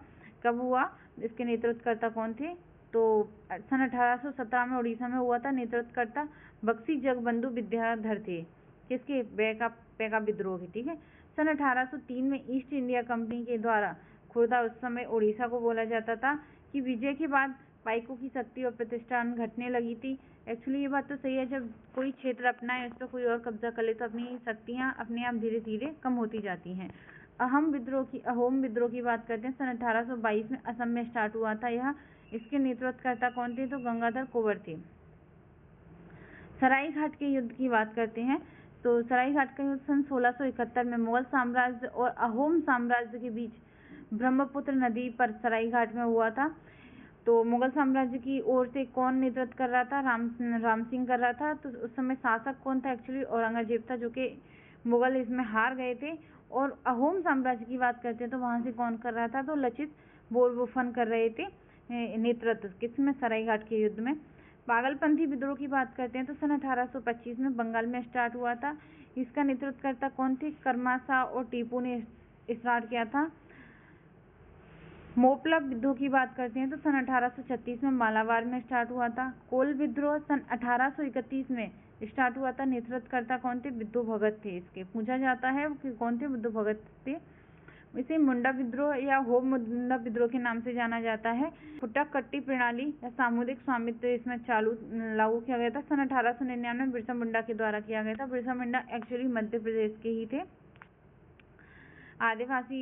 S1: कब हुआ, इसके नेतृत्वकर्ता कौन थे, तो सन 1817 में उड़ीसा में हुआ था। नेतृत्वकर्ता बक्सी जगबंधु विद्याधर थे। किसके, पैका विद्रोह के। ठीक है, सन 1803 में ईस्ट इंडिया कंपनी के द्वारा खुर्दा, उस समय उड़ीसा को बोला जाता था, कि विजय के बाद पाइकों की शक्ति और प्रतिष्ठा घटने लगी थी। एक्चुअली ये बात तो सही है, जब कोई क्षेत्र अपना है उस पर कोई और कब्जा कर ले तो अपनी शक्तियाँ अपने आप धीरे धीरे कम होती जाती हैं। अहोम विद्रोह की बात करते हैं, सन 1822 में असम में स्टार्ट हुआ था यह। इसके नेतृत्वकर्ता कौन थे, तो गंगाधर कुंवर थे। सरायघाट के युद्ध की बात करते हैं तो सरायघाट का युद्ध सन 1671 में मुगल साम्राज्य और अहोम साम्राज्य के बीच ब्रह्मपुत्र नदी पर सरायघाट में हुआ था। तो मुगल साम्राज्य की ओर से कौन नेतृत्व कर रहा था, राम सिंह कर रहा था। तो उस समय शासक कौन था, एक्चुअली औरंगजेब था, जो कि मुगल इसमें हार गए थे। और अहोम साम्राज्य की बात करते हैं तो वहां से कौन कर रहा था, तो लचित बोरफुकन कर रहे थे नेतृत्व, किसमें, सरायघाट के युद्ध में। पागलपंथी विद्रोह की बात करते हैं तो सन 1825 में बंगाल में स्टार्ट हुआ था। इसका नेतृत्वकर्ता कौन थे, कर्माशा और टीपू ने स्टार्ट किया था। मोपला विद्रोह की बात करते हैं तो सन 1836 में मालाबार में स्टार्ट हुआ था। कोल विद्रोह सन 1831 में स्टार्ट हुआ था। नेतृत्वकर्ता कौन थे, बुद्धू भगत थे। इसके पूछा जाता है कि कौन थे, बुद्धू भगत थे। इसे मुंडा विद्रोह या होम मुंडा विद्रोह के नाम से जाना जाता है। फुटक-कट्टी प्रणाली या सामुदायिक स्वामित्व इसमें लागू किया गया था। सन 1899 में बिरसा मुंडा के द्वारा किया गया था। बिरसा मुंडा एक्चुअली मध्य प्रदेश के ही थे, आदिवासी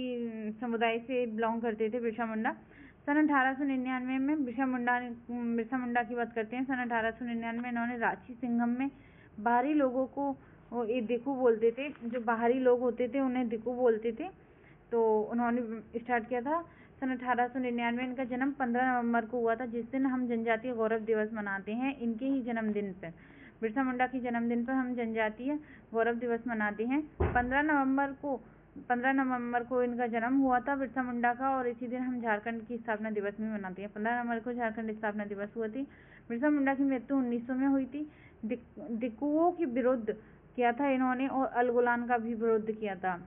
S1: समुदाय से बिलोंग करते थे बिरसा मुंडा। सन 1899 में बिरसा मुंडा की बात करते हैं। सन 1899 में इन्होंने रांची सिंघम में बाहरी लोगों को दिकू बोलते थे, जो बाहरी लोग होते थे उन्हें दिकू बोलते थे, तो उन्होंने स्टार्ट किया था। सन 1899 इनका जन्म 15 नवंबर को हुआ था, जिस दिन हम जनजातीय गौरव दिवस मनाते हैं। इनके ही जन्मदिन पर, बिरसा मुंडा के जन्मदिन पर हम जनजातीय गौरव दिवस मनाते हैं। 15 नवंबर को इनका जन्म हुआ था बिरसा मुंडा का, और इसी दिन हम झारखंड की स्थापना दिवस भी मनाते हैं। 15 नवंबर को झारखंड स्थापना दिवस हुआ थी। बिरसा मुंडा की मृत्यु 1900 में हुई थी। दिकुओं के विरुद्ध किया था इन्होंने, और अलगुलान का भी विरुद्ध किया था।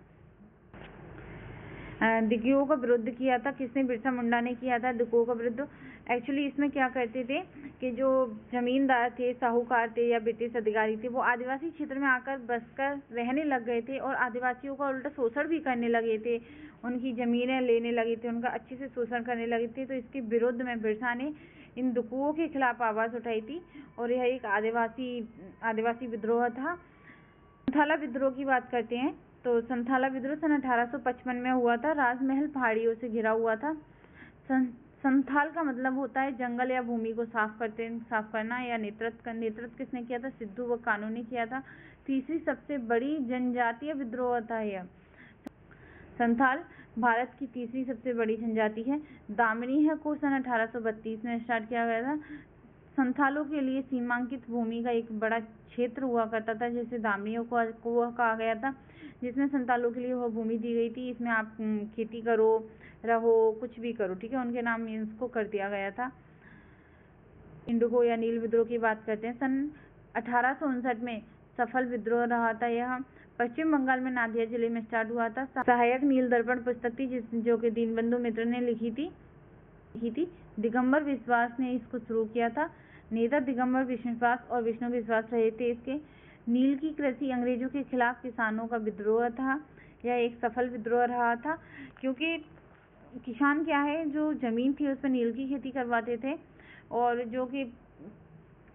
S1: दिकुओं का विरुद्ध किया था किसने? बिरसा मुंडा ने किया था दिकुओं का विरुद्ध। एक्चुअली इसमें क्या करते थे कि जो जमींदार थे, साहूकार थे या ब्रिटिश अधिकारी थे, वो आदिवासी क्षेत्र में आकर बसकर रहने लग गए थे और आदिवासियों का उल्टा शोषण भी करने लगे थे, उनकी जमीनें लेने लगे थे, उनका अच्छे से शोषण करने लगे थे। तो इसके विरुद्ध में बिरसा ने इन दिकुओं के खिलाफ आवाज उठाई थी, और यह एक आदिवासी विद्रोह था। संथाला विद्रोह की बात करते हैं तो संथाला विद्रोह सन 1855 में हुआ था। राजमहल पहाड़ियों से घिरा हुआ था। संथाल का मतलब होता है जंगल या भूमि को साफ करना या नेतृत्व किसने किया था? सिद्धू व कानू ने किया था। तीसरी सबसे बड़ी जनजातीय विद्रोह था यह। संथाल भारत की तीसरी सबसे बड़ी जनजाति है। दामिनी को सन 1832 में स्टार्ट किया गया था। संथालों के लिए सीमांकित भूमि का एक बड़ा क्षेत्र हुआ करता था, जिसे दामिनियों को कहा गया था, जिसमें संथालों के लिए वह भूमि दी गई थी। इसमें आप खेती करो, रहो, कुछ भी करो, ठीक है, उनके नाम इसको कर दिया गया था। इंडिगो या नील विद्रोह की बात करते हैं। सन 1859 में सफल विद्रोह रहा था यह। पश्चिम बंगाल में नादिया जिले में स्टार्ट हुआ था। सहायक नील दर्पण पुस्तक थी जो कि दीनबंधु मित्र ने लिखी थी। दिगंबर विश्वास ने इसको शुरू किया था। नेता दिगंबर विश्वास और विष्णु विश्वास रहे थे इसके। नील की कृषि अंग्रेजों के खिलाफ किसानों का विद्रोह था। यह एक सफल विद्रोह रहा था, क्योंकि किसान क्या है, जो जमीन थी उस पर नील की खेती करवाते थे, और जो कि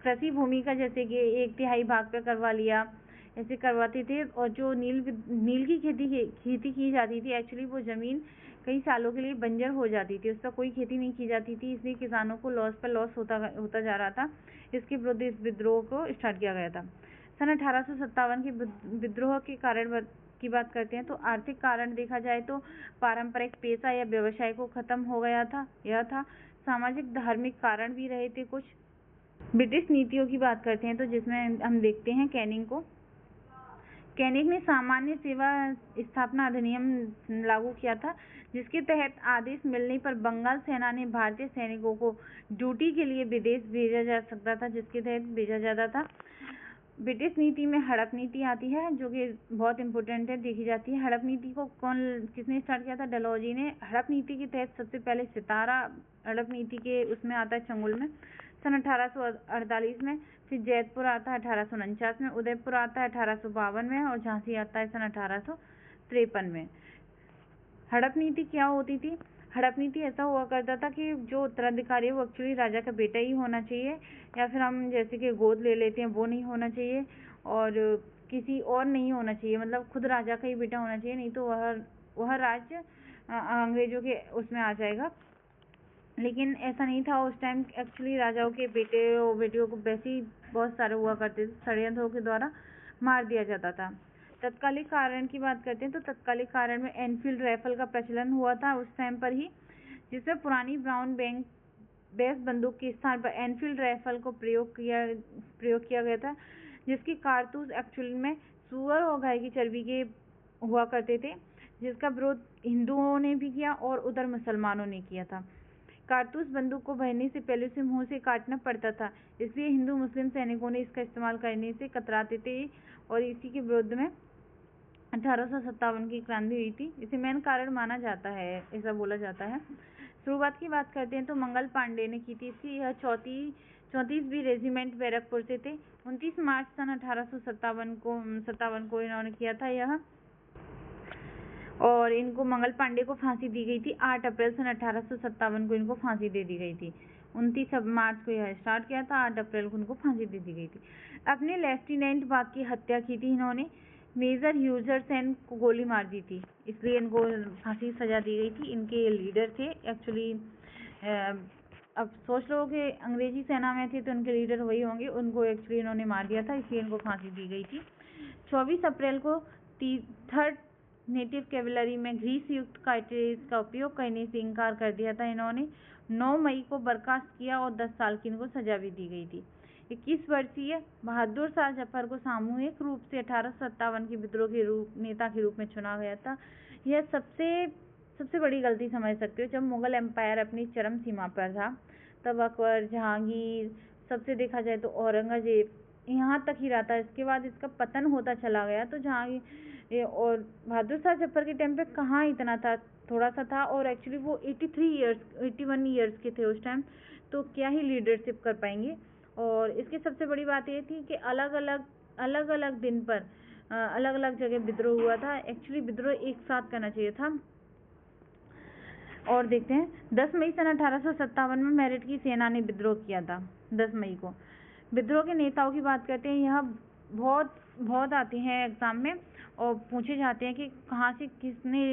S1: कृषि भूमि का जैसे कि 1/3 भाग पे करवा लिया, ऐसे करवाते थे। और जो नील की खेती की जाती थी, एक्चुअली वो जमीन कई सालों के लिए बंजर हो जाती थी, उस पर कोई खेती नहीं की जाती थी, इसलिए किसानों को लॉस पर लॉस होता जा रहा था। इसके विरुद्ध इस विद्रोह को स्टार्ट किया गया था। सन 1857 के विद्रोह के कारण की बात करते हैं तो आर्थिक कारण देखा जाए तो पारंपरिक पेशा या व्यवसाय को खत्म हो गया था, यह था। सामाजिक धार्मिक कारण भी रहे थे कुछ। ब्रिटिश नीतियों की बात करते हैं तो जिसमें हम देखते हैं कैनिंग ने सामान्य सेवा स्थापना अधिनियम लागू किया था, जिसके तहत आदेश मिलने पर बंगाल सेना ने भारतीय सैनिकों को ड्यूटी के लिए विदेश भेजा जा सकता था, जिसके तहत भेजा जाता था। ब्रिटिश नीति में हड़प नीति आती है, जो कि बहुत इंपॉर्टेंट है, देखी जाती है। हड़प नीति को किसने स्टार्ट किया था? डलहौजी ने। हड़प नीति के तहत सबसे पहले सितारा हड़प नीति के उसमें आता है, चंगुल में, सन 1848 में। फिर जैतपुर आता है 1849 में, उदयपुर आता है 1852 में, और झांसी आता है सन 1853 में। हड़प नीति क्या होती थी? हड़प नीति ऐसा हुआ करता था कि जो उत्तराधिकारी है वो एक्चुअली राजा का बेटा ही होना चाहिए, या फिर हम जैसे कि गोद ले लेते हैं वो नहीं होना चाहिए, और किसी और नहीं होना चाहिए, मतलब खुद राजा का ही बेटा होना चाहिए, नहीं तो वह राज्य अंग्रेजों के उसमें आ जाएगा। लेकिन ऐसा नहीं था उस टाइम। एक्चुअली राजाओं के बेटे और बेटियों को वैसे ही बहुत सारे हुआ करते थे, षड्यंत्रों के द्वारा मार दिया जाता था। तत्कालिक कारण की बात करते हैं तो तत्कालिक कारण में एनफील्ड राइफल का प्रचलन हुआ था उस टाइम पर ही, जिसमें पुरानी ब्राउन बेस बंदूक के स्थान पर एनफील्ड राइफल को प्रयोग किया गया था, जिसकी कारतूस एक्चुअल में सूअर और गाय की चर्बी के हुआ करते थे, जिसका विरोध हिंदुओं ने भी किया और उधर मुसलमानों ने किया था। कारतूस बंदूक को भरने से पहले उसे मुंह से काटना पड़ता था, इसलिए हिंदू मुस्लिम सैनिकों ने इसका इस्तेमाल करने से कतराते थे, और इसी के विरुद्ध में 1857 की क्रांति हुई थी। इसे मेन कारण माना जाता है, ऐसा बोला जाता है। शुरुआत की बात करते हैं तो मंगल पांडे ने की थी इसकी। यह 34वीं रेजिमेंट बैरकपुर से थे। 29 मार्च सन 1857 को इन्होंने किया था यह, और इनको मंगल पांडे को फांसी दी गई थी। 8 अप्रैल सन 1857 को इनको फांसी दे दी गई थी। 29 मार्च को यह स्टार्ट किया था, 8 अप्रैल को इनको फांसी दे दी गई थी। अपने लेफ्टिनेंट बाग की हत्या की थी इन्होंने। मेजर ह्यूजर सेन को गोली मार दी थी, इसलिए इनको फांसी सजा दी गई थी। इनके लीडर थे एक्चुअली अब सोच लो कि अंग्रेजी सेना में थे तो उनके लीडर वही होंगे, उनको एक्चुअली इन्होंने मार दिया था, इसलिए इनको फांसी दी गई थी। 24 अप्रैल को थर्ड नेटिव कैवलरी में ग्रीस युक्त कार्ट्रिज का उपयोग करने से इनकार कर दिया था इन्होंने। 9 मई को बर्खास्त किया और 10 साल की इनको सजा भी दी गई थी। 21 वर्षीय बहादुर शाह जफर को सामूहिक रूप से 1857 के विद्रोह के नेता के रूप में चुना गया था। यह सबसे बड़ी गलती समझ सकते हो। जब मुगल एम्पायर अपनी चरम सीमा पर था, तब अकबर, जहांगीर, सबसे देखा जाए तो औरंगजेब यहाँ तक ही रहा था। इसके बाद इसका पतन होता चला गया। तो जहांगीर और बहादुर शाह जफर के टाइम पे कहाँ इतना था, थोड़ा सा था। और एक्चुअली वो 81 ईयर्स के थे उस टाइम, तो क्या ही लीडरशिप कर पाएंगे। और इसकी सबसे बड़ी बात ये थी कि अलग अलग दिन पर अलग अलग जगह विद्रोह हुआ था। एक्चुअली विद्रोह एक साथ करना चाहिए था। और देखते हैं 10 मई सन 1857 में मेरठ की सेना ने विद्रोह किया था। 10 मई को विद्रोह के नेताओं की बात करते हैं। यह बहुत आते हैं एग्जाम में और पूछे जाते हैं कि कहाँ से किसने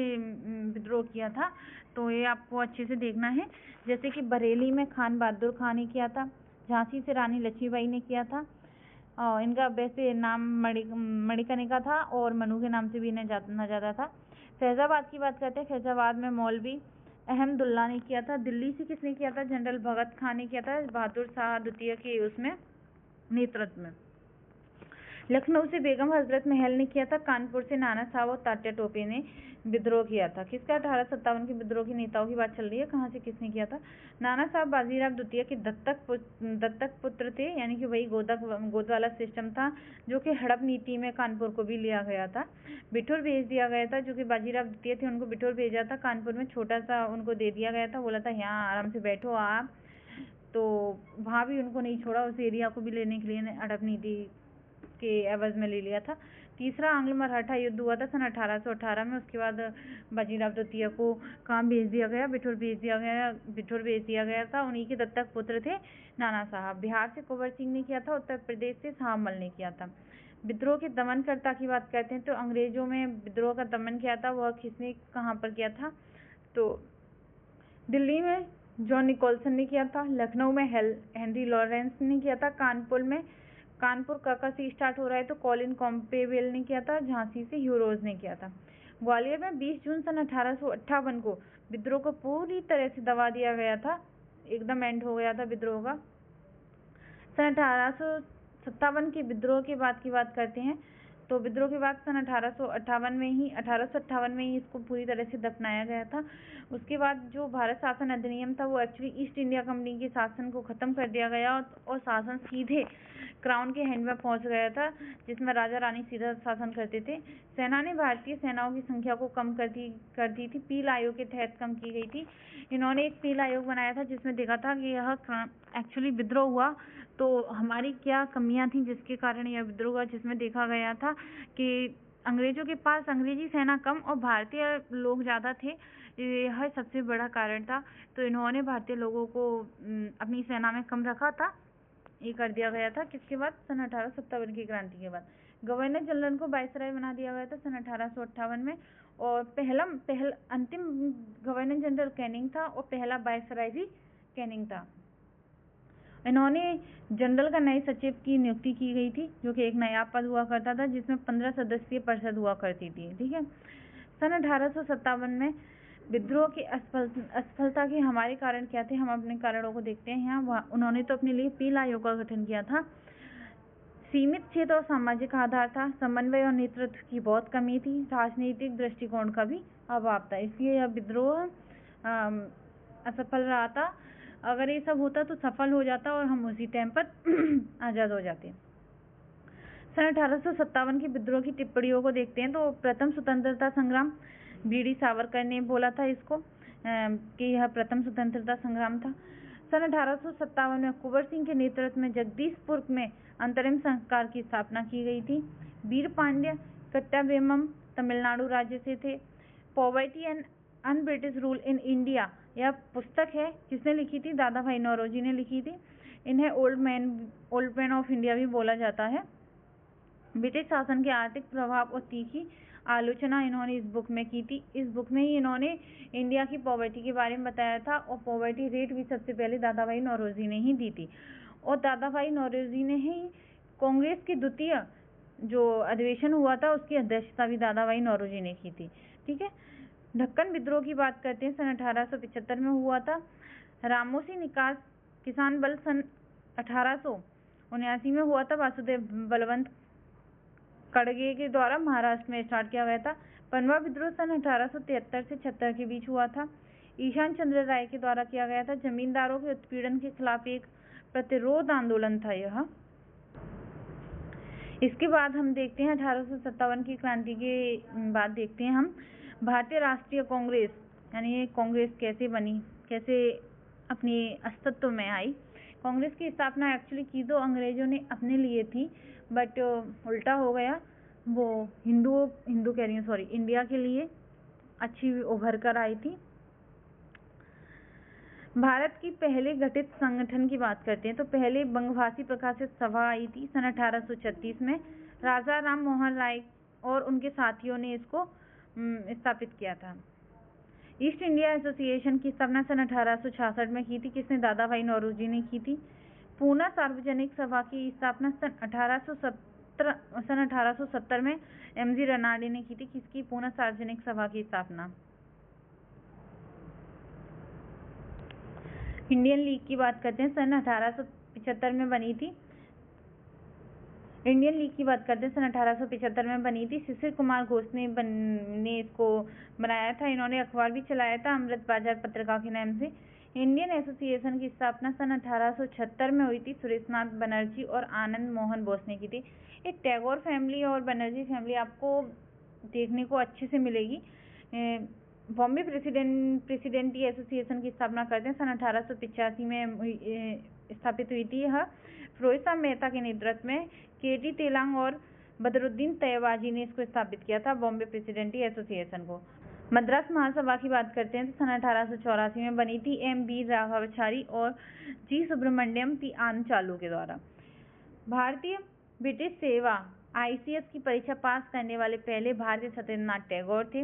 S1: विद्रोह किया था, तो ये आपको अच्छे से देखना है। जैसे कि बरेली में खान बहादुर खान ने किया था, झांसी से रानी लक्ष्मीबाई ने किया था। इनका वैसे नाम मणिकर्णिका था और मनु के नाम से भी इन्हें जाना जाता था। फैजाबाद की बात करते हैं। फैजाबाद में मौलवी अहमदुल्ला ने किया था। दिल्ली से किसने किया था? जनरल भगत खान ने किया था, बहादुर शाह द्वितीय के उसमें नेतृत्व में। लखनऊ से बेगम हजरत महल ने किया था। कानपुर से नाना साहब और तात्या टोपे ने विद्रोह किया था। किसका? 1857 के विद्रोह के नेताओं की बात चल रही है। कहाँ से किसने किया था? नाना साहब बाजीराव द्वितीय के दत्तक पुत्र थे, यानी कि वही गोद वाला सिस्टम था जो कि हड़प नीति में कानपुर को भी लिया गया था। बिठूर भेज दिया गया था, जो कि बाजीराव द्वितीय थे, उनको बिठूर भेजा था। कानपुर में छोटा सा उनको दे दिया गया था, बोला था यहाँ आराम से बैठो आप, तो वहाँ भी उनको नहीं छोड़ा, उस एरिया को भी लेने के लिए हड़प नीति के एवज में ले लिया था। तीसरा आंग्ल मराठा युद्ध हुआ था सन 1818 में। उसके बाद बाजीराव द्वितीय को काम भेज दिया गया, बिठूर भेज दिया गया था। उन्हीं के दत्तक पुत्र थे नाना साहब। बिहार से कुंवर सिंह ने किया था। उत्तर प्रदेश से शाहमल ने किया था। विद्रोह के दमनकर्ता की बात करते हैं तो अंग्रेजों में विद्रोह का दमन किया था, वह किसने कहाँ पर किया था? तो दिल्ली में जॉन निकोलसन ने किया था। लखनऊ में हेनरी लॉरेंस ने किया था। कानपुर काका से स्टार्ट हो रहा है तो कॉलिन कॉम्पेवेल ने किया था। झांसी से ह्यूरोज ने किया था। ग्वालियर में 20 जून सन 1858 को विद्रोह को पूरी तरह से दबा दिया गया था, एकदम एंड हो गया था विद्रोह का। सन 1857 के विद्रोह के बाद की बात करते हैं तो विद्रोह के बाद सन 1858 में ही इसको पूरी तरह से दफनाया गया था। उसके बाद जो भारत शासन अधिनियम था वो एक्चुअली ईस्ट इंडिया कंपनी के शासन को खत्म कर दिया गया और शासन सीधे क्राउन के हैंड में पहुंच गया था, जिसमें राजा रानी सीधा शासन करते थे। सेना ने भारतीय सेनाओं की संख्या को कम कर दी थी। पील आयोग के तहत कम की गई थी। इन्होंने एक पील आयोग बनाया था जिसमें देखा था कि यह एक्चुअली विद्रोह हुआ तो हमारी क्या कमियां थी जिसके कारण यह विद्रोह हुआ, जिसमें देखा गया था कि अंग्रेजों के पास अंग्रेजी सेना कम और भारतीय लोग ज़्यादा थे, यह सबसे बड़ा कारण था। तो इन्होंने भारतीय लोगों को अपनी सेना में कम रखा था, ये कर दिया गया था। किसके बाद? सन 1857 की क्रांति के बाद। गवर्नर जनरल को वायसराय बना दिया गया था सन 1858 में और अंतिम गवर्नर जनरल कैनिंग था और पहला वायसराय भी कैनिंग था। इन्होंने जनरल का नए सचिव की नियुक्ति की गई थी, जो कि एक नया पद हुआ करता था जिसमें 15 सदस्यीय परिषद हुआ करती थी। ठीक है। सन 1857 में विद्रोह की असफलता के हमारे कारण क्या थे, हम अपने कारणों को देखते हैं यहाँ। उन्होंने तो अपने लिए पील आयोग का गठन किया था। सीमित क्षेत्र और सामाजिक आधार था। समन्वय और नेतृत्व की बहुत कमी थी। राजनीतिक दृष्टिकोण का भी अभाव था, इसलिए यह विद्रोह असफल रहा था। अगर ये सब होता तो सफल हो जाता और हम उसी टाइम पर आज़ाद हो जाते। सन 1857 के विद्रोह की टिप्पणियों को देखते हैं तो प्रथम स्वतंत्रता संग्राम, बीडी सावरकर ने बोला था इसको कि यह प्रथम स्वतंत्रता संग्राम था। सन 1857 में कुंवर सिंह के नेतृत्व में जगदीशपुर में अंतरिम सरकार की स्थापना की गई थी। वीर पांड्य कट्टाबोम्मन तमिलनाडु राज्य से थे। Poverty and un British rule in India, यह पुस्तक है, किसने लिखी थी? दादा भाई नौरोजी ने लिखी थी। इन्हें ओल्ड मैन ऑफ इंडिया भी बोला जाता है। ब्रिटिश शासन के आर्थिक प्रभाव और तीखी आलोचना इन्होंने इस बुक में की थी। इस बुक में ही इन्होंने इंडिया की पॉवर्टी के बारे में बताया था और पॉवर्टी रेट भी सबसे पहले दादा भाई नौरोजी ने ही दी थी और दादा भाई नौरोजी ने ही कांग्रेस की द्वितीय जो अधिवेशन हुआ था उसकी अध्यक्षता भी दादा भाई नौरोजी ने की थी। ठीक है, ढक्कन विद्रोह की बात करते हैं, सन 1875 में हुआ था। रामोसी निकास किसान बल सन 1879 में हुआ था। वासुदेव बलवंत कड़गे के द्वारा महाराष्ट्र में स्टार्ट किया गया था। पनवा विद्रोह सन 1873 से 76 के बीच हुआ था। ईशान चंद्र राय के द्वारा किया गया था। जमींदारों के उत्पीड़न के खिलाफ एक प्रतिरोध आंदोलन था यह। इसके बाद हम देखते हैं 1857 की क्रांति के बाद देखते हैं हम भारतीय राष्ट्रीय कांग्रेस, यानी कांग्रेस कैसे बनी, कैसे अपने अस्तित्व में आई। कांग्रेस की स्थापना एक्चुअली की तो अंग्रेजों ने अपने लिए थी, बट उल्टा हो गया, वो इंडिया के लिए अच्छी उभर कर आई थी। भारत की पहले गठित संगठन की बात करते हैं तो पहले बंगभाषी प्रकाशित सभा आई थी सन 1836 में। राजा राम मोहन राय और उनके साथियों ने इसको स्थापित किया था। ईस्ट इंडिया एसोसिएशन की स्थापना सन 1866 में की थी। किसने? दादा भाई नौरोजी ने की थी। पूना सार्वजनिक सभा की स्थापना सन 1870 में एमजी रनाडे ने की थी। किसकी? पूना सार्वजनिक सभा की स्थापना। इंडियन लीग की बात करते हैं, सन 1875 में बनी थी। इंडियन लीग की बात करते हैं, सन 1875 में बनी थी। शिशिर कुमार घोष ने इसको बनाया था। इन्होंने अखबार भी चलाया था अमृत बाजार पत्रिका के नाम से। इंडियन एसोसिएशन की स्थापना सन 1876 में हुई थी। सुरेशनाथ बनर्जी और आनंद मोहन बोस ने की थी। ये टैगोर फैमिली और बनर्जी फैमिली आपको देखने को अच्छे से मिलेगी। बॉम्बे प्रेसिडेंटी एसोसिएशन की स्थापना करते हैं, सन 1885 में स्थापित हुई थी। यह फिरोज शाह मेहता के नेतृत्व में केटी तेलांग और बदरुद्दीन तैयबाजी ने इसको स्थापित किया था, बॉम्बे प्रेसिडेंटी एसोसिएशन को। मद्रास महासभा की बात करते हैं तो सन 1884 में बनी थी। एम बी राघवाचारी और जी सुब्रमण्यम पी आनचालू के द्वारा। भारतीय ब्रिटिश सेवा ICS की परीक्षा पास करने वाले पहले भारतीय सत्येंद्रनाथ टैगोर थे।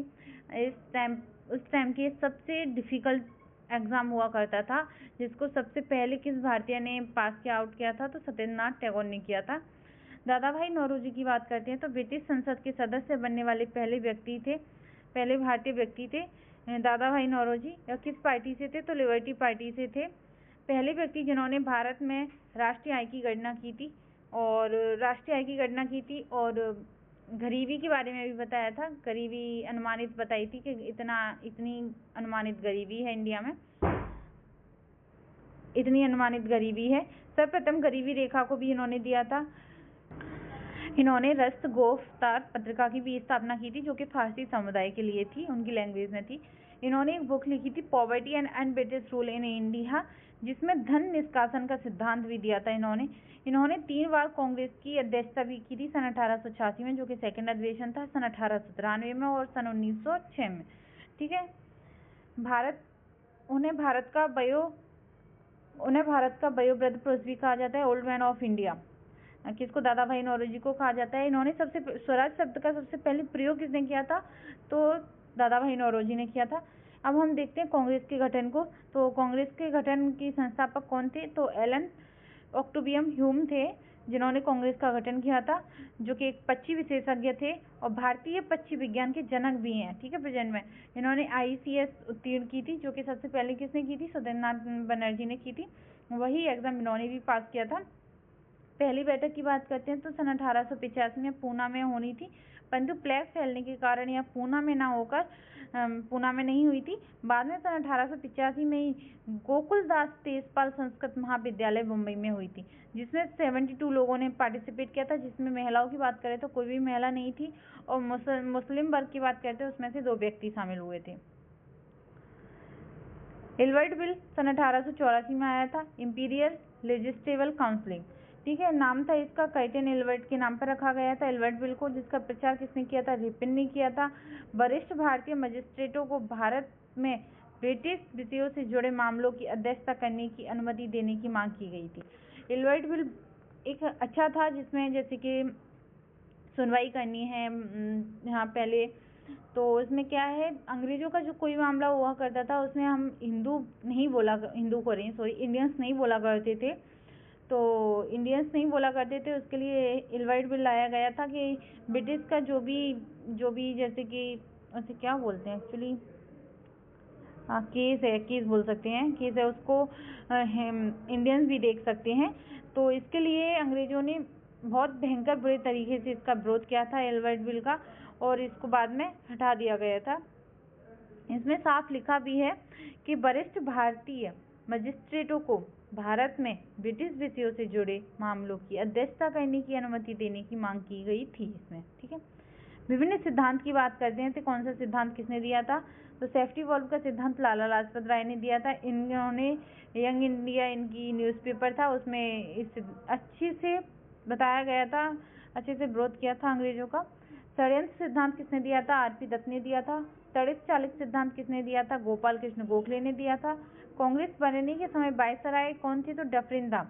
S1: उस टाइम के सबसे डिफिकल्ट एग्जाम हुआ करता था, जिसको सबसे पहले किस भारतीय ने पास किया आउट किया था, तो सत्येंद्रनाथ टैगोर ने किया था। दादा भाई नौरोजी की बात करते हैं तो ब्रिटिश संसद के सदस्य बनने वाले पहले भारतीय व्यक्ति थे दादा भाई नौरोजी। किस पार्टी से थे? तो लिबर्टी पार्टी से थे। पहले व्यक्ति जिन्होंने भारत में राष्ट्रीय आय की गणना की थी और गरीबी के बारे में भी बताया था। गरीबी अनुमानित बताई थी कि इतनी अनुमानित गरीबी है इंडिया में, इतनी अनुमानित गरीबी है। सर्वप्रथम गरीबी रेखा को भी इन्होंने दिया था। इन्होंने रस्त गोफ्तार पत्रिका की भी स्थापना की थी, जो कि फारसी समुदाय के लिए थी, उनकी लैंग्वेज में थी। इन्होंने एक बुक लिखी थी poverty and British rule in India, जिसमें धन निष्कासन का सिद्धांत भी दिया था। इन्होंने 3 बार कांग्रेस की अध्यक्षता भी की थी, सन 1886 में जो कि सेकंड अधिवेशन था, सन 1893 में और सन 1906 में। ठीक है, उन्हें भारत का वयोवृद्ध पुरुष भी कहा जाता है, ओल्ड मैन ऑफ इंडिया। किसको? दादा भाई नौरोजी को कहा जाता है। इन्होंने स्वराज शब्द का सबसे पहले प्रयोग किसने किया था? तो दादा भाई नौरोजी ने किया था। अब हम देखते हैं कांग्रेस के गठन को। तो कांग्रेस के गठन की संस्थापक कौन थे? तो एलन ऑक्टोबियम ह्यूम थे, जिन्होंने कांग्रेस का गठन किया था, जो कि एक पक्षी विशेषज्ञ थे और भारतीय पक्षी विज्ञान के जनक भी हैं। ठीक है, प्रेजेंट में इन्होंने ICS उत्तीर्ण की थी, जो कि सबसे पहले किसने की थी? सत्येंद्रनाथ बनर्जी ने की थी। वही एग्जाम इन्होंने भी पास किया था। पहली बैठक की बात करते हैं तो सन 1885 में पूना में होनी थी, परंतु प्लेग फैलने के कारण यह पूना में नहीं हुई थी। बाद में सन 1885 में ही गोकुलदास तेजपाल संस्कृत महाविद्यालय मुंबई में हुई थी, जिसमें 72 लोगों ने पार्टिसिपेट किया था। जिसमें महिलाओं की बात करें तो कोई भी महिला नहीं थी और मुस्लिम वर्ग की बात करते हैं उसमें से 2 व्यक्ति शामिल हुए थे। एल्बर्ट बिल सन 1884 में आया था, इंपीरियल लेजिस्लेटिव काउंसिल। ठीक है, नाम था इसका कर्टिन एल्बर्ट के नाम पर रखा गया था एल्बर्ट बिल को, जिसका प्रचार किसने किया था? रिपन ने किया था। वरिष्ठ भारतीय मजिस्ट्रेटों को भारत में ब्रिटिश विषयों से जुड़े मामलों की अध्यक्षता करने की अनुमति देने की मांग की गई थी। एल्बर्ट बिल एक अच्छा था, जिसमें जैसे कि सुनवाई करनी है यहाँ पहले। तो इसमें क्या है, अंग्रेजों का जो कोई मामला हुआ करता था उसमें हम हिंदू को रही सॉरी इंडियंस नहीं बोला करते थे। तो इंडियंस नहीं बोला करते थे, उसके लिए इलवाइट बिल लाया गया था कि ब्रिटिश का जो भी जैसे कि उसे क्या बोलते हैं एक्चुअली, केस बोल सकते हैं, केस है, उसको इंडियंस भी देख सकते हैं। तो इसके लिए अंग्रेजों ने बहुत भयंकर बुरे तरीके से इसका विरोध किया था एलवाइट बिल का, और इसको बाद में हटा दिया गया था। इसमें साफ लिखा भी है कि वरिष्ठ भारतीय मजिस्ट्रेटों को भारत में ब्रिटिश विषयों से जुड़े मामलों की अध्यक्षता करने की अनुमति देने की मांग की गई थी इसमें। ठीक है, विभिन्न सिद्धांत की बात करते हैं तो कौन सा सिद्धांत किसने दिया था, तो सेफ्टी वॉल्व का सिद्धांत लाला लाजपत राय ने दिया था। इन्होंने यंग इंडिया इनकी न्यूज़पेपर था, उसमें इस अच्छे से बताया गया था, अच्छे से विरोध किया था अंग्रेजों का। षड्यंत्र सिद्धांत किसने दिया था, आरपी दत्त ने दिया था। तड़ित चालित सिद्धांत किसने दिया था, गोपाल कृष्ण गोखले ने दिया था। कांग्रेस बनने के समय वायसराय कौन थे, तो डफरिन था।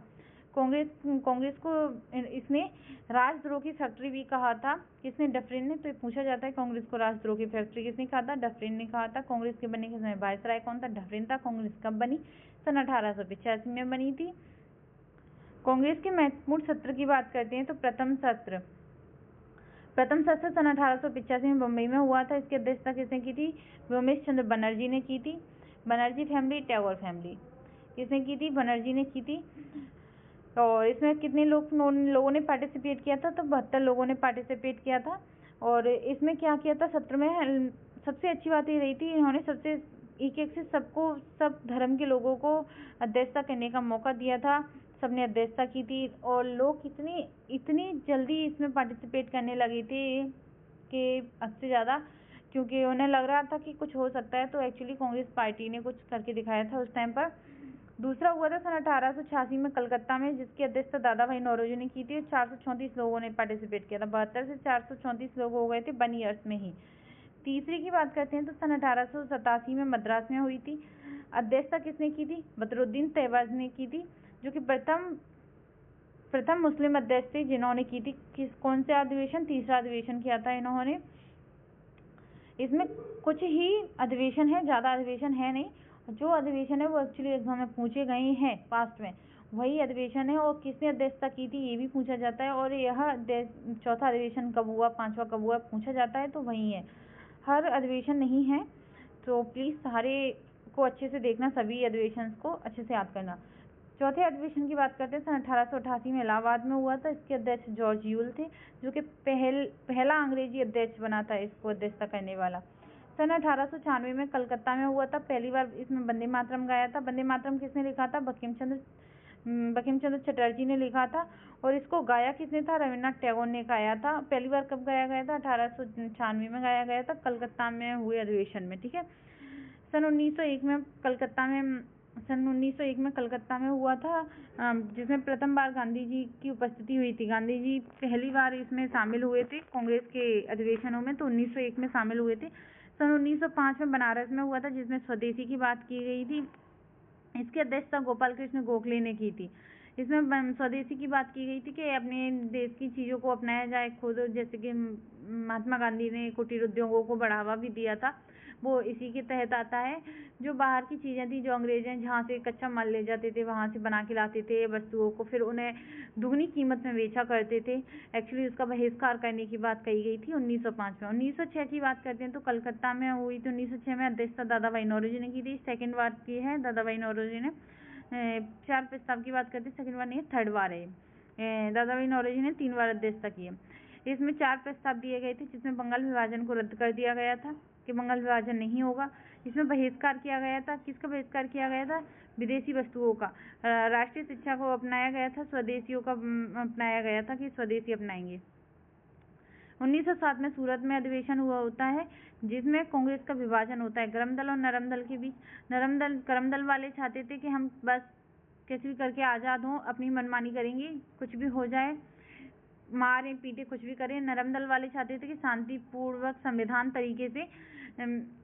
S1: कांग्रेस को इसने राजद्रोह की फैक्ट्री भी कहा था। किसने, डफरिन ने। तो ये पूछा जाता है कांग्रेस को राजद्रोह की फैक्ट्री किसने कहा था, डफरिन ने कहा था। कांग्रेस के बनने के समय वायसराय कौन था, डफरिन था। कांग्रेस कब बनी, सन 1885 में बनी थी। कांग्रेस के महत्वपूर्ण सत्र की बात करते हैं तो प्रथम सत्र सन 1885 में बम्बई में हुआ था। इसकी अध्यक्षता किसने की थी, व्योमेश चंद्र बनर्जी ने की थी। बनर्जी फैमिली, टैगोर फैमिली, किसने की थी, बनर्जी ने की थी। और इसमें कितने लोगों ने पार्टिसिपेट किया था, तो 72 लोगों ने पार्टिसिपेट किया था। और इसमें क्या किया था सत्र में, सबसे अच्छी बात ये रही थी, इन्होंने सबसे एक से सब धर्म के लोगों को अध्यक्षता करने का मौका दिया था। सबने अध्यक्षता की थी और लोग इतनी जल्दी इसमें पार्टिसिपेट करने लगे थे कि हद से ज़्यादा, क्योंकि उन्हें लग रहा था कि कुछ हो सकता है। तो एक्चुअली कांग्रेस पार्टी ने कुछ करके दिखाया था उस टाइम पर। दूसरा हुआ था सन 1886 में कलकत्ता में, जिसकी अध्यक्षता दादा भाई नौरोजी ने की थी। 434 लोगों ने पार्टिसिपेट किया था। 72 से 434 लोग हो गए थे 1 ईयर्स में ही। तीसरी की बात करते हैं तो सन 1887 में मद्रास में हुई थी। अध्यक्षता किसने की थी, बदरुद्दीन तैयबाज ने की थी, जो कि प्रथम मुस्लिम अध्यक्ष थे जिन्होंने की थी। कौन से अधिवेशन, तीसरा अधिवेशन किया था इन्होंने। इसमें कुछ ही अधिवेशन है, ज़्यादा अधिवेशन है नहीं। जो अधिवेशन है वो एक्चुअली एग्जाम में पूछे गए हैं पास्ट में, वही अधिवेशन है। और किसने अध्यक्षता की थी ये भी पूछा जाता है। और यह चौथा अधिवेशन कब हुआ, 5वां कब हुआ पूछा जाता है, तो वही है। हर अधिवेशन नहीं है, तो प्लीज़ सारे को अच्छे से देखना, सभी अधिवेशन को अच्छे से याद करना। चौथे अधिवेशन की बात करते हैं, सन 1888 में इलाहाबाद में हुआ था। इसके अध्यक्ष जॉर्ज यूल थे, जो कि पहला अंग्रेजी अध्यक्ष बना था इसको अध्यक्षता करने वाला। सन 1896 में कलकत्ता में हुआ था। पहली बार इसमें वंदे मातरम गाया था। वंदे मातरम किसने लिखा था, बंकिम चंद्र चटर्जी ने लिखा था। और इसको गाया किसने था, रविन्द्रनाथ टैगोर ने गाया था। पहली बार कब गाया गया था, 1896 में गाया गया था, कलकत्ता में हुए अधिवेशन में। ठीक है, सन 1901 में कलकत्ता में हुआ था, जिसमें प्रथम बार गांधी जी की उपस्थिति हुई थी। गांधी जी पहली बार इसमें शामिल हुए थे कांग्रेस के अधिवेशनों में, तो 1901 में शामिल हुए थे। सन 1905 में बनारस में हुआ था, जिसमें स्वदेशी की बात की गई थी। इसकी अध्यक्षता गोपाल कृष्ण गोखले ने की थी। इसमें स्वदेशी की बात की गई थी कि अपने देश की चीज़ों को अपनाया जाए खुद, जैसे कि महात्मा गांधी ने कुटीर उद्योगों को बढ़ावा भी दिया था, वो इसी के तहत आता है। जो बाहर की चीज़ें थी, जो अंग्रेज़ जहाँ से कच्चा माल ले जाते थे, वहाँ से बना के लाते थे वस्तुओं को, फिर उन्हें दुगनी कीमत में बेचा करते थे। एक्चुअली उसका बहिष्कार करने की बात कही गई थी 1905 में। 1906 की बात करते हैं तो कलकत्ता में हुई थी। 1906 में अध्यक्षता दादा भाई नौरोजी ने की थी। सेकेंड बार की है दादा भाई नौरोजी ने। 4 प्रस्ताव की बात करते हैं, सेकेंड बार नहीं है, थर्ड बार है। दादा भाई नौरोजी ने 3 बार अध्यक्षता की है। इसमें 4 प्रस्ताव दिए गए थे, जिसमें बंगाल विभाजन को रद्द कर दिया गया था कि बंगाल विभाजन नहीं होगा। इसमें बहिष्कार किया गया था, किसका बहिष्कार किया गया था, विदेशी वस्तुओं का। राष्ट्रीय शिक्षा को अपनाया गया था, स्वदेशियों का अपनाया गया था कि स्वदेशी अपनाएंगे। 1907 में सूरत में अधिवेशन हुआ होता है, जिसमें कांग्रेस का विभाजन होता है गर्म दल और नरम दल के बीच। गर्म दल वाले चाहते थे कि हम बस कैसे भी करके आज़ाद हों, अपनी मनमानी करेंगे, कुछ भी हो जाए, मारे पीटे कुछ भी करें। नरम दल वाले चाहते थे कि शांतिपूर्वक संविधान तरीके से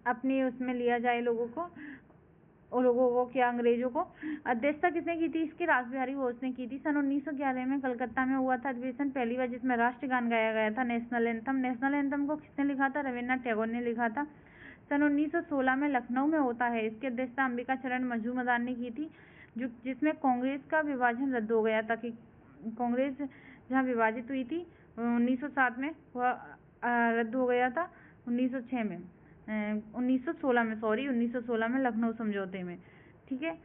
S1: अपने उसमें लिया जाए लोगों को। लोगों को, क्या अंग्रेजों को। अध्यक्षता किसने की थी इसकी? रास बिहारी बोस ने की थी। सन 1911 में कलकत्ता में हुआ था अधिवेशन पहली बार, जिसमें राष्ट्रगान गाया गया था, नेशनल एंथम। नेशनल एंथम को किसने लिखा था? रविन्द्रनाथ टैगोर ने लिखा था। सन 1916 में लखनऊ में होता है, इसकी अध्यक्षता अंबिका चरण मजूमदार ने की थी, जिसमें कांग्रेस का विभाजन रद्द हो गया था, कि कांग्रेस जहाँ विभाजित हुई थी 1907 में, वह रद्द हो गया था 1906 में, 1916 में, सॉरी 1916 में लखनऊ समझौते में। ठीक है,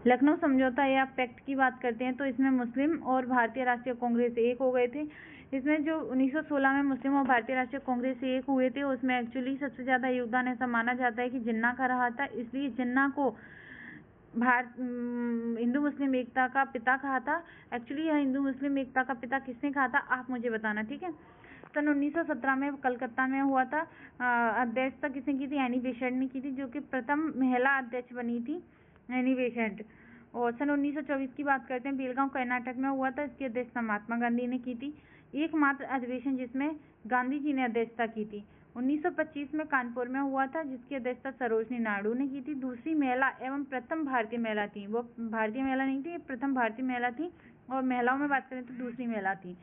S1: लखनऊ समझौता या पैक्ट की बात करते हैं तो इसमें मुस्लिम और भारतीय राष्ट्रीय कांग्रेस एक हो गए थे। इसमें जो 1916 में मुस्लिम और भारतीय राष्ट्रीय कांग्रेस एक हुए थे, उसमें एक्चुअली सबसे ज़्यादा योगदान ऐसा माना जाता है कि जिन्ना का रहा था, इसलिए जिन्ना को हिंदू मुस्लिम एकता का पिता कहा था। एक्चुअली यह हिंदू मुस्लिम एकता का पिता किसने कहा था, आप मुझे बताना। ठीक है, सन 1917 में कलकत्ता में हुआ था। अध्यक्षता किसने की थी? एनी बेसेंट ने की थी, जो कि प्रथम महिला अध्यक्ष बनी थी, एनी बेसेंट। और सन 1924 की बात करते हैं, बेलगांव कर्नाटक में हुआ था, इसकी अध्यक्षता महात्मा गांधी ने की थी। एकमात्र अधिवेशन जिसमें गांधी जी ने अध्यक्षता की थी। 1925 में कानपुर में हुआ था, जिसकी अध्यक्षता सरोजनी नायडू ने की थी। दूसरी महिला एवं प्रथम भारतीय महिला थी, वो भारतीय महिला नहीं थी, प्रथम भारतीय महिला थी। और महिलाओं में बात करें तो दूसरी महिला थी।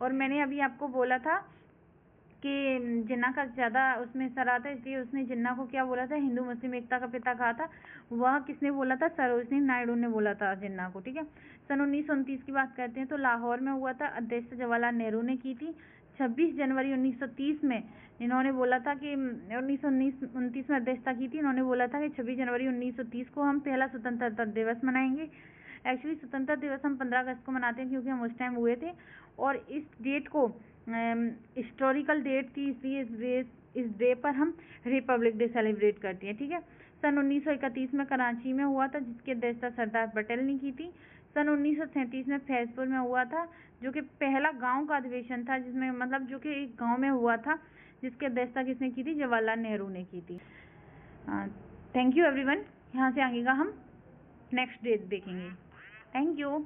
S1: और मैंने अभी आपको बोला था कि जिन्ना का ज़्यादा उसमें हिस्सा रहा था, इसलिए उसने जिन्ना को क्या बोला था? हिंदू मुस्लिम एकता का पिता कहा था। वह किसने बोला था? सरोजनी नायडू ने बोला था जिन्ना को। ठीक है, सन 1929 की बात करते हैं तो लाहौर में हुआ था, अध्यक्षता जवाहरलाल नेहरू ने की थी। 26 जनवरी 1930 में इन्होंने बोला था कि 1929 में अध्यक्षता की थी। इन्होंने बोला था कि 26 जनवरी 1930 को हम पहला स्वतंत्रता दिवस मनाएंगे। एक्चुअली स्वतंत्रता दिवस हम 15 अगस्त को मनाते हैं, क्योंकि हम उस टाइम हुए थे, और इस डेट को हिस्टोरिकल डेट थी, इसलिए इस डे पर हम रिपब्लिक डे सेलिब्रेट करते हैं। ठीक है, सन 1931 में कराची में हुआ था, जिसकी अध्यक्षता सरदार पटेल ने की थी। सन 1937 में फैजपुर में हुआ था, जो कि पहला गांव का अधिवेशन था, जिसमें मतलब जो कि एक गांव में हुआ था, जिसकी अध्यक्षता किसने की थी? जवाहरलाल नेहरू ने की थी। Thank you everyone. यहाँ से आगे का हम नेक्स्ट डेट देखेंगे। Thank you.